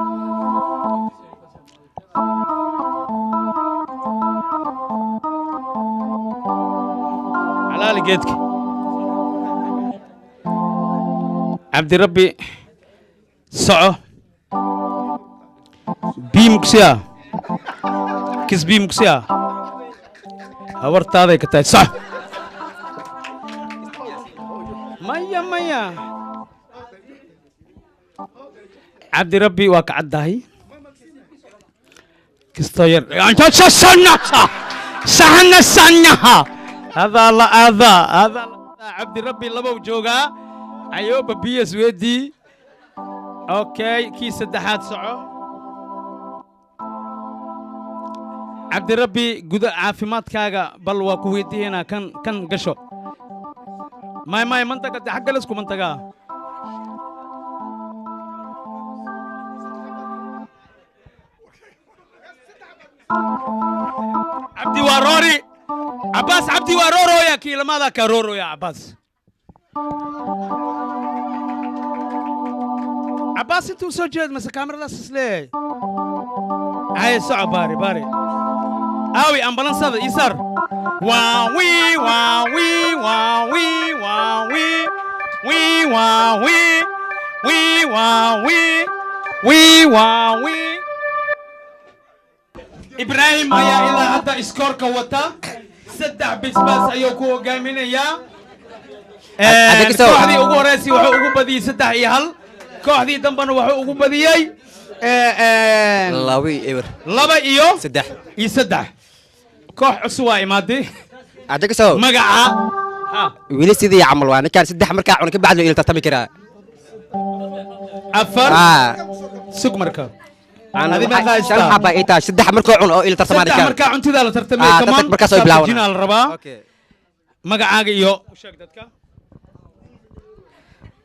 على لقيتك عبد ربي ساعة بيمكسيا كيس بيمكسيا أورت هذا كتاي صح مايا عبد ربي واك عداهي كستوير انت سحنا سنها هذا لا هذا عبد ربي لبو جوغا ايوب بيس ويدي اوكي كي سدحات سعو عبد ربي قد عافيمادكاغا بل waa ku weydiina kan gasho may mantaga xagga la isku mantaga عبدي وروري عباس عبدي ورورو يا كي لماذا كرورو يا عباس عباس انتو سجد مس كاميرا لا سسلي هاي صعب باري اوي امبلانس هذا يسار واوي واوي واوي واوي وي واوي وي واوي وي واوي إبراهيم يا إلى هذا إسكور كوتا سدع بسباس أيوكو قامين يا كوحدي أقول راسي وحو أقول بدي سدع يهل كوحدي دمبن وحو أقول بدي لاوي إبر لبا إيو سدح يسدح كوح عسوا إمادي عندك سو مقعة ويلي سيدي عمل وانا كان سدح مركع وانا كبعد له إلى تتمي كرا أفر سوق مركب هذه ما قايس حبا إيتا سدح مركعون أو إلى ترتمي سدح مركع أنت ذا لترتمي كمان مركع سوي بلاونا جينا الربا مقعة إيو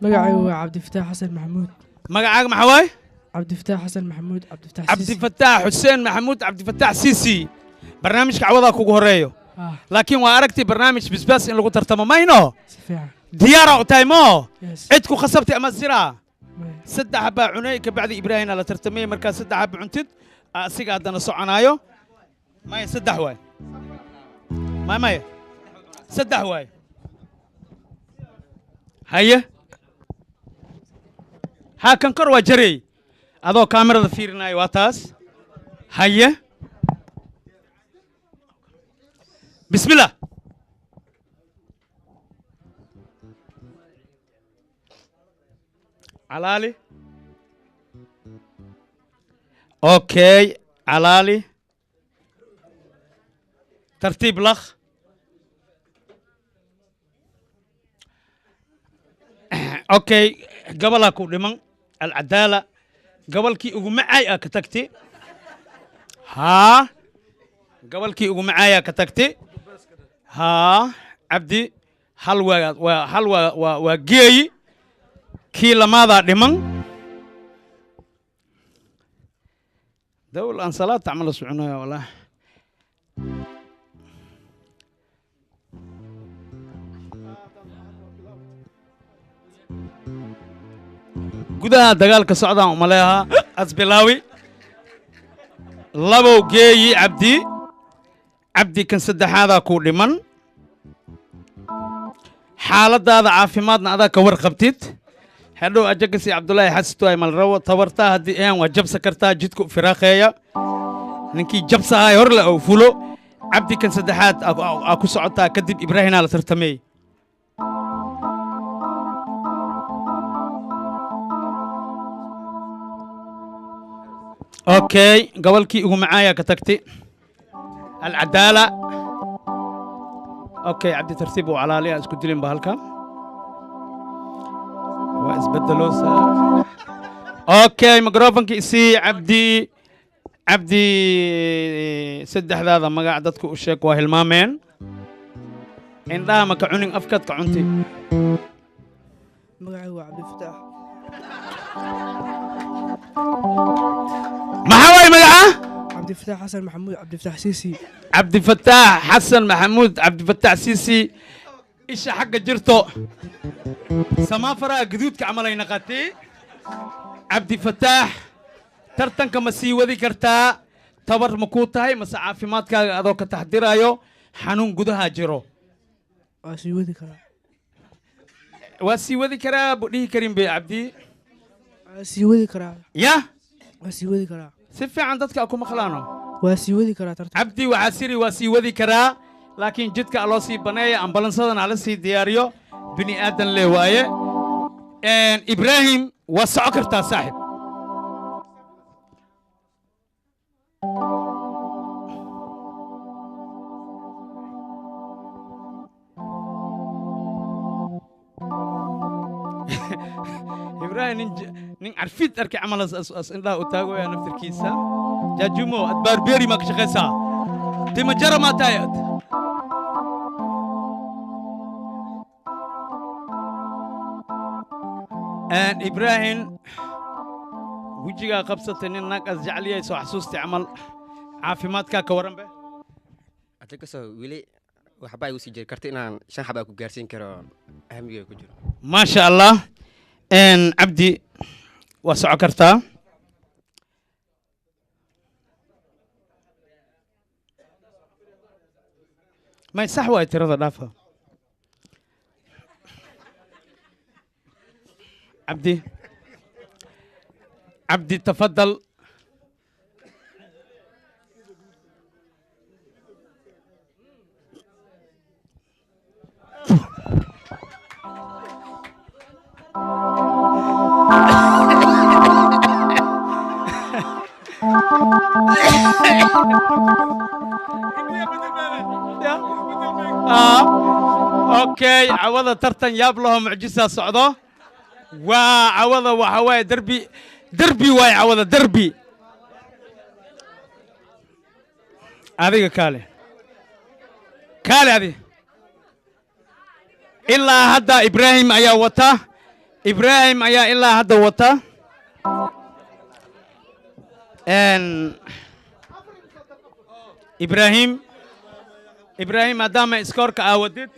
مقعي هو عبد الفتاح حسن محمود مقعة محواي عبد الفتاح حسن محمود عبد الفتاح حسين محمود عبد الفتاح سيسي برنامج كعوضة كوغوريو لكن واركتي برنامج بس إن لو ترتمى ماينو ديارة تايمو عدكو خصبتي أما الزراعة سد حبا عنيك بعد إبراهيم على ترتمي مركز سد حبا عنتد أسيق عدنا صعنايو ماي سد حواي ماي سد حواي هيا ها كان كروا جري هذا كاميرا فيرناي واتاس هيا بسم الله علالي اوكي علالي ترتيب لخ اوكي قبل اكو دمن العداله قبل كي ugu macay ka tagtay ها قبل كي ugu macay ka tagtay ها عبدي هل وجيي كي لماذا دمن دول أنصلات تعمل سعنايا ولا gudaha dagaalka socdaan umaleeha asbilaawi labow geeyi cabdi kan saddexaadaa kuu dhiman xaaladaada caafimaadna adaa ka warqabtid hadhow ajagasi cabdulaahi xasito ay malrawo tabartaa haddii aan waa jabsa kartaa jidka u firaaqeeya ninkii jabsahay hor le oo fulo cabdi kan saddexaad aa ku socotaa kadib ibraahinaa la tartamey okay gobolkii ugu macaayaa ka tagtay alcadaala okay cabdi tartiib uu calaaliya isku dilin ba halka waa isbedeloosa okay microfonka isii cabdi saddexdaada magac dadku u sheeg waa hilmaameen indhaha ma ka cunin afkaad ka cunti magacaygu waa cabdifataax maxaa waay magaca cabdifataax xasan maxamuud cabdifataax siisi cabdifataax xasan maxamuud cabdifataax siisi isha xagga jirto samaafaraha gaduudka camal ay naqatay cabdifataax tartanka ma sii wadi kartaa tabar ma kuu tahay mase caafimaadkaaga adoo ka taxdiraayo xanuun gudaha jiro waa sii wadi karaa waa sii wadi karaa buu dhihi karin be cabdi waa sii wadi karaa ya waa sii wadi karaa si fiican dadka ku maqlaano waa sii wadi karaa tartan cabdi waxaa siri waa sii wadi karaa laakiin jidka loo sii baneeya ambalansadan ala sii diyaariyo bini aadan le waaye ibraahim waa soco kartaa saaxib ibraahim nin carfid arkay camal as indhaha u taagooya naftirkiisa jaajumo ad baarbeeri maa ka shaqaysaa timajara maa tahay ad ibraahim wejigaa qabsatay nin naag as jecliyay soo xasuustay camal caafimaadkaa ka waran be hadda kasoo weli waxbaa igu sii jiri karta inaan 5 xabaa ku gaarsiin karo ahmiga ku jiro maasha allah cabdi waa soco kartaa may sax waay tirada dhaafa cabdi tafadal اوكي عوضة ترتن ياب لهم معجزة صعدة وعوضة وحواي دربي واي عوضة دربي هذه كالي هذه إلا هذا إبراهيم أيا وتا إبراهيم أيا إلا هذا وتا ان إبراهيم مادام اسكورك اودت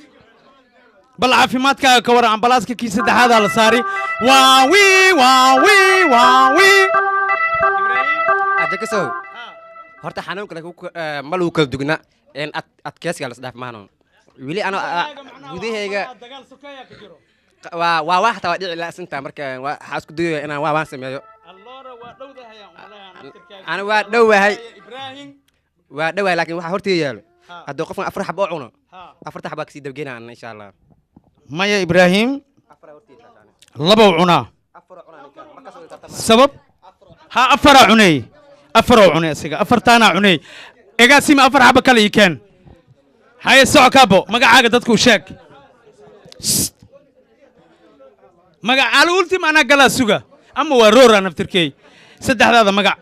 بل عافيمادك كورا امبلاسك كي سدحاد على صاري واوي adakaso horta xanuunka ma lagu kala dugna in adkeysiga la isdhaaf maahno wili ana gudahayga waa wax taa dhici la sinta marka waxa isku dayo inaan waan sameeyo ana waa dhowahay laakiin waxa hortii yaalo haddii qofkan 4 xabo cuno 4 xabo ka sii dabgeynaa insha Allah maya Ibrahim laba cuna sabab ha 4 cunay 4 cunay asiga 4 taana cunay egaasima 4 xabo kale ikeen haye sockaabo magacaaga dadku u sheeg magaca ultim ana gala suga ama waa roora naftirkay saddexdaada magac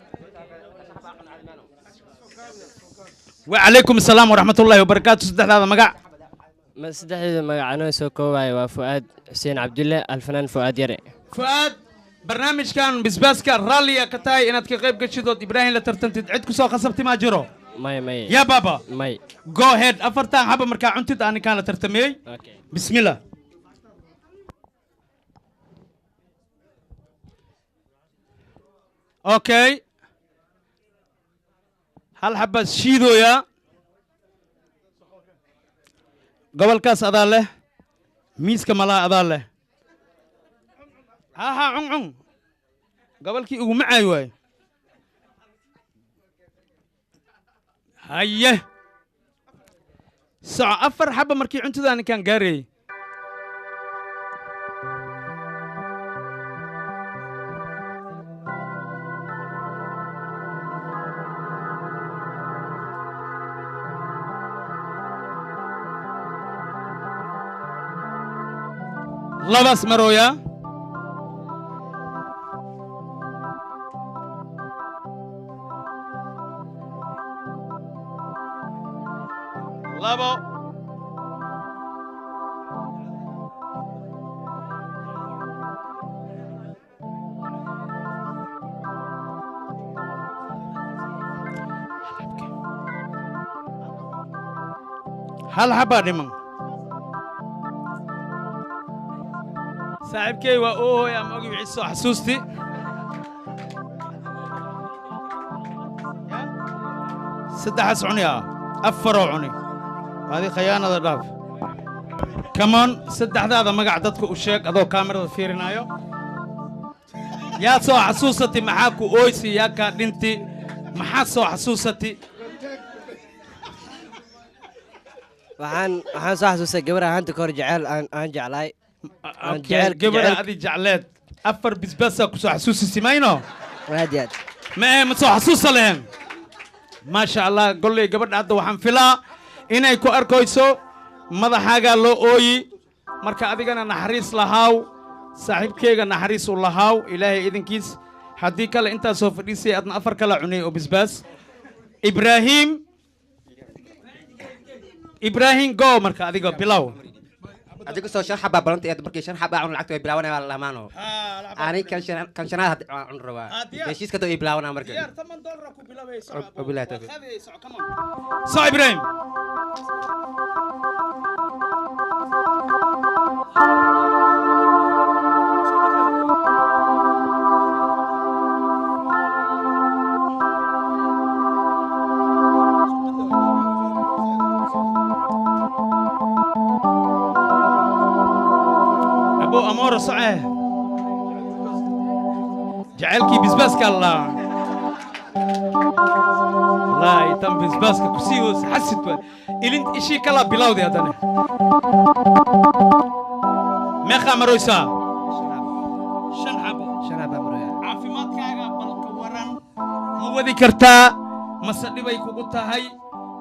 وعليكم السلام ورحمة الله وبركاته سدح هذا مقع ما سدح هذا مقع أنا سوكوباي وفؤاد حسين عبد الله الفنان فؤاد يري فؤاد برنامج كان بسباسكا رالي كتاي إنك غيب كشيدود إبراهيم لترتنت عدكو سو خصبتي ما جرو ماي يا بابا ماي جو هيد أفرتان حبا مركا عنتد أنا كان لترتمي بسم الله أوكي hal xabbaad shiidooyaa gobolkaas adaa leh miiska malaa adaa leh ها ها عن قبل كي يقوم معي واي هيه ساعة أفر حبة مركي عنتو ذاني كان قاري لبس مرويا لابو هل حبا دمن صاحبكي واوه يا موقي بعيسو حسوستي سدح سعني أفرو عني هذه خيانة ضعف كمان سدح هذا مقع دتك وشيك هذا كاميرا فيرنايو يا سو حسوستي معاكو اويسي يا كادنتي محاسو حسوستي waxaan soo xasuustay gabar ahaanta ka hor jecel aan jeclaay gabar adi jecleed afar bisbasa ku soo xasuusisi mayno raadiyaad ma soo xasuusa lehen maasha allah golley gabadha hadda waxaan filaa inay ku arkayso madaxaagaa loo ooyi marka adigana naxariis lahaaw saaxiibkeyga naxariis u lahaaw ilaahay idinkiis haddii kale intaa soo fadhiisay adna afar kala cunay oo bisbaas إبراهيم جو مركا أديكو بلاو أديكو سو شرح حبة بلنتي أد بركي شرح حبة عن العكتو بلاونا ولا لمانو أنا كان شنا عن روا بيشيس كتو بلاونا مركا يا ثمن دولار كو بلاوي وبلا تفي سو إبراهيم أمور صعيه جعلكي بزباسك الله لا يتم بزباسك كسيوس حسيت إلين إشي كلا بلاودي هذا ما خامرويسا شناب مرويا عافي ما كاغا بالكورن مو ذكرتا مسدي باي كوغتا هاي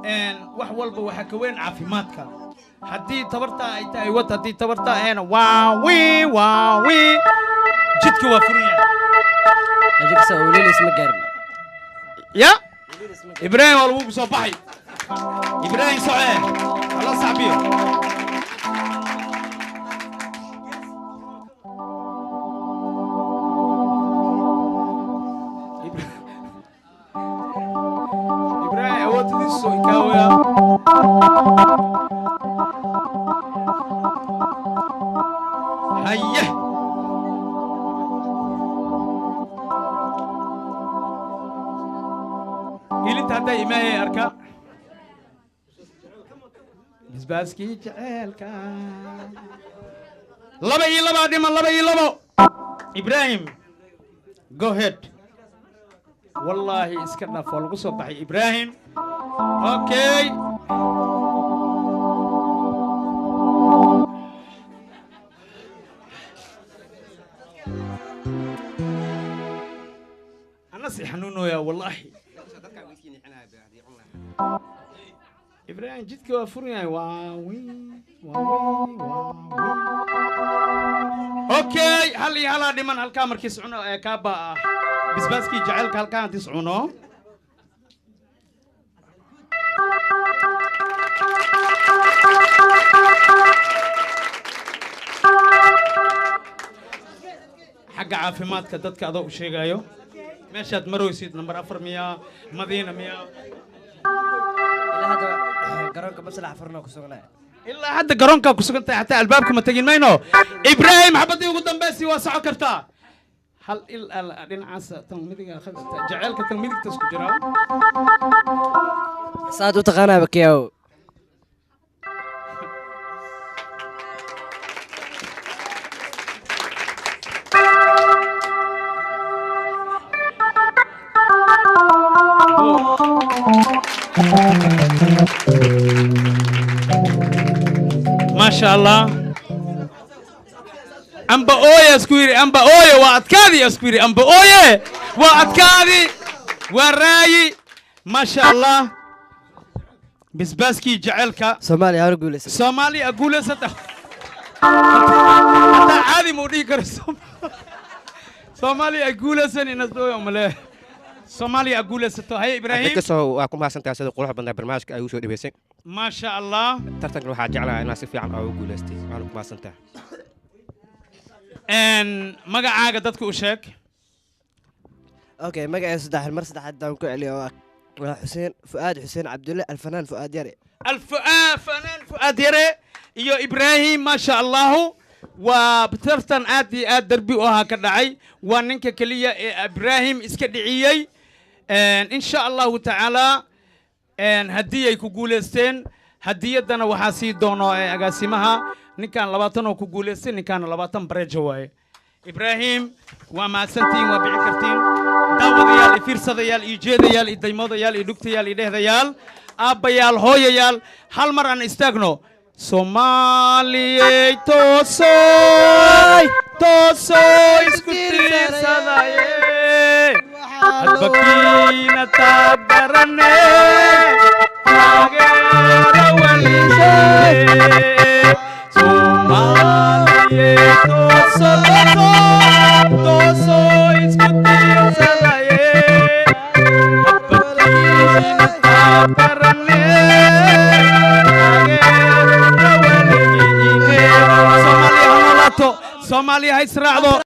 ان wax walba waxa ka weyn caafimaadka haddii tabarta ay tahay wad haddii tabarta ayna waawi jidka waa furan yahay ajigsa waliil isma gaarin ya ibraahim waa lagu soo baxay ibraahim socee ala saabiyo ibraahim awooddiisa soo ikaawaya haye ilinta hadday imaahey arka bisbaaskii jeceelka laba iyo labaa dhiman laba iyo labo ibraahim go ahead wallaahi iska dhaaf waa lagu soo baxay ibraahim okay نصي حنونو يا والله إبراهيم جدك وافرني واوي أوكي هلا دمن هالكامر كيسعونه كابا بسباسكي جعلك هالكان تسعونه حق عافيماتك دتك أضو شيء ماشات مرويسيد نمبر 400 مدينة 100 إلا هذا قرنك بس لا عفرنا كسرنا إلا هذا قرنك كسرنا حتى البابكم متجين ماينو إبراهيم حبتي وقدام باسي واسع كرتا hal il dhinacaas tan midiga jaceylka tan midigta isku jira saad u taqaanaa bakiyaw ما شاء الله أمبا أويا سكويري أمبا أويا وأتكادي يا سكويري أمبا أويا وأتكادي وراي ما شاء الله بسباسكي جعلك سومالي أقول سومالي أقول حتى عادي موديك سومالي أقول سني نسدو يوم له سومالي أقول ستو هاي إبراهيم كسو أكون حسن تأسد قروح بدنا برنامج أيوة شو دبيسين ما شاء الله ترتك روح جعلها ناس في عن أو أقول استي أنا كم حسن تأ إن مجا عاجة دتك وشك أوكي مجا صدح المرصد حتى نقول عليه حسين فؤاد حسين عبد الله الفنان فؤاد يري فنان فؤاد يري iyo Ibrahim ma sha Allah wa btartan aad darbi oo ha ka dhacay waa ninka kaliya ee Ibrahim iska dhiciyay insha Allah ta'ala hadii ay ku guuleysteen hadiyadana waxa sii doono agaasimaha ninkan 20 oo ku guuleystay ninkan 20 bareejo waaye Ibrahim waa maasantiin waa bici kartiin daawadayaal fiirsadayaal iyo jeedayaal iyo daymodayaal iyo dhugtayaal iyo dhehdayaal aabayaal hooyayaal hal mar aan istaagno Somaliye tosoy iskutir sadaye albakina tabarane agera walise Somaliye tosoy iskutir sadaye albakina tabarane Somalia ha israacdo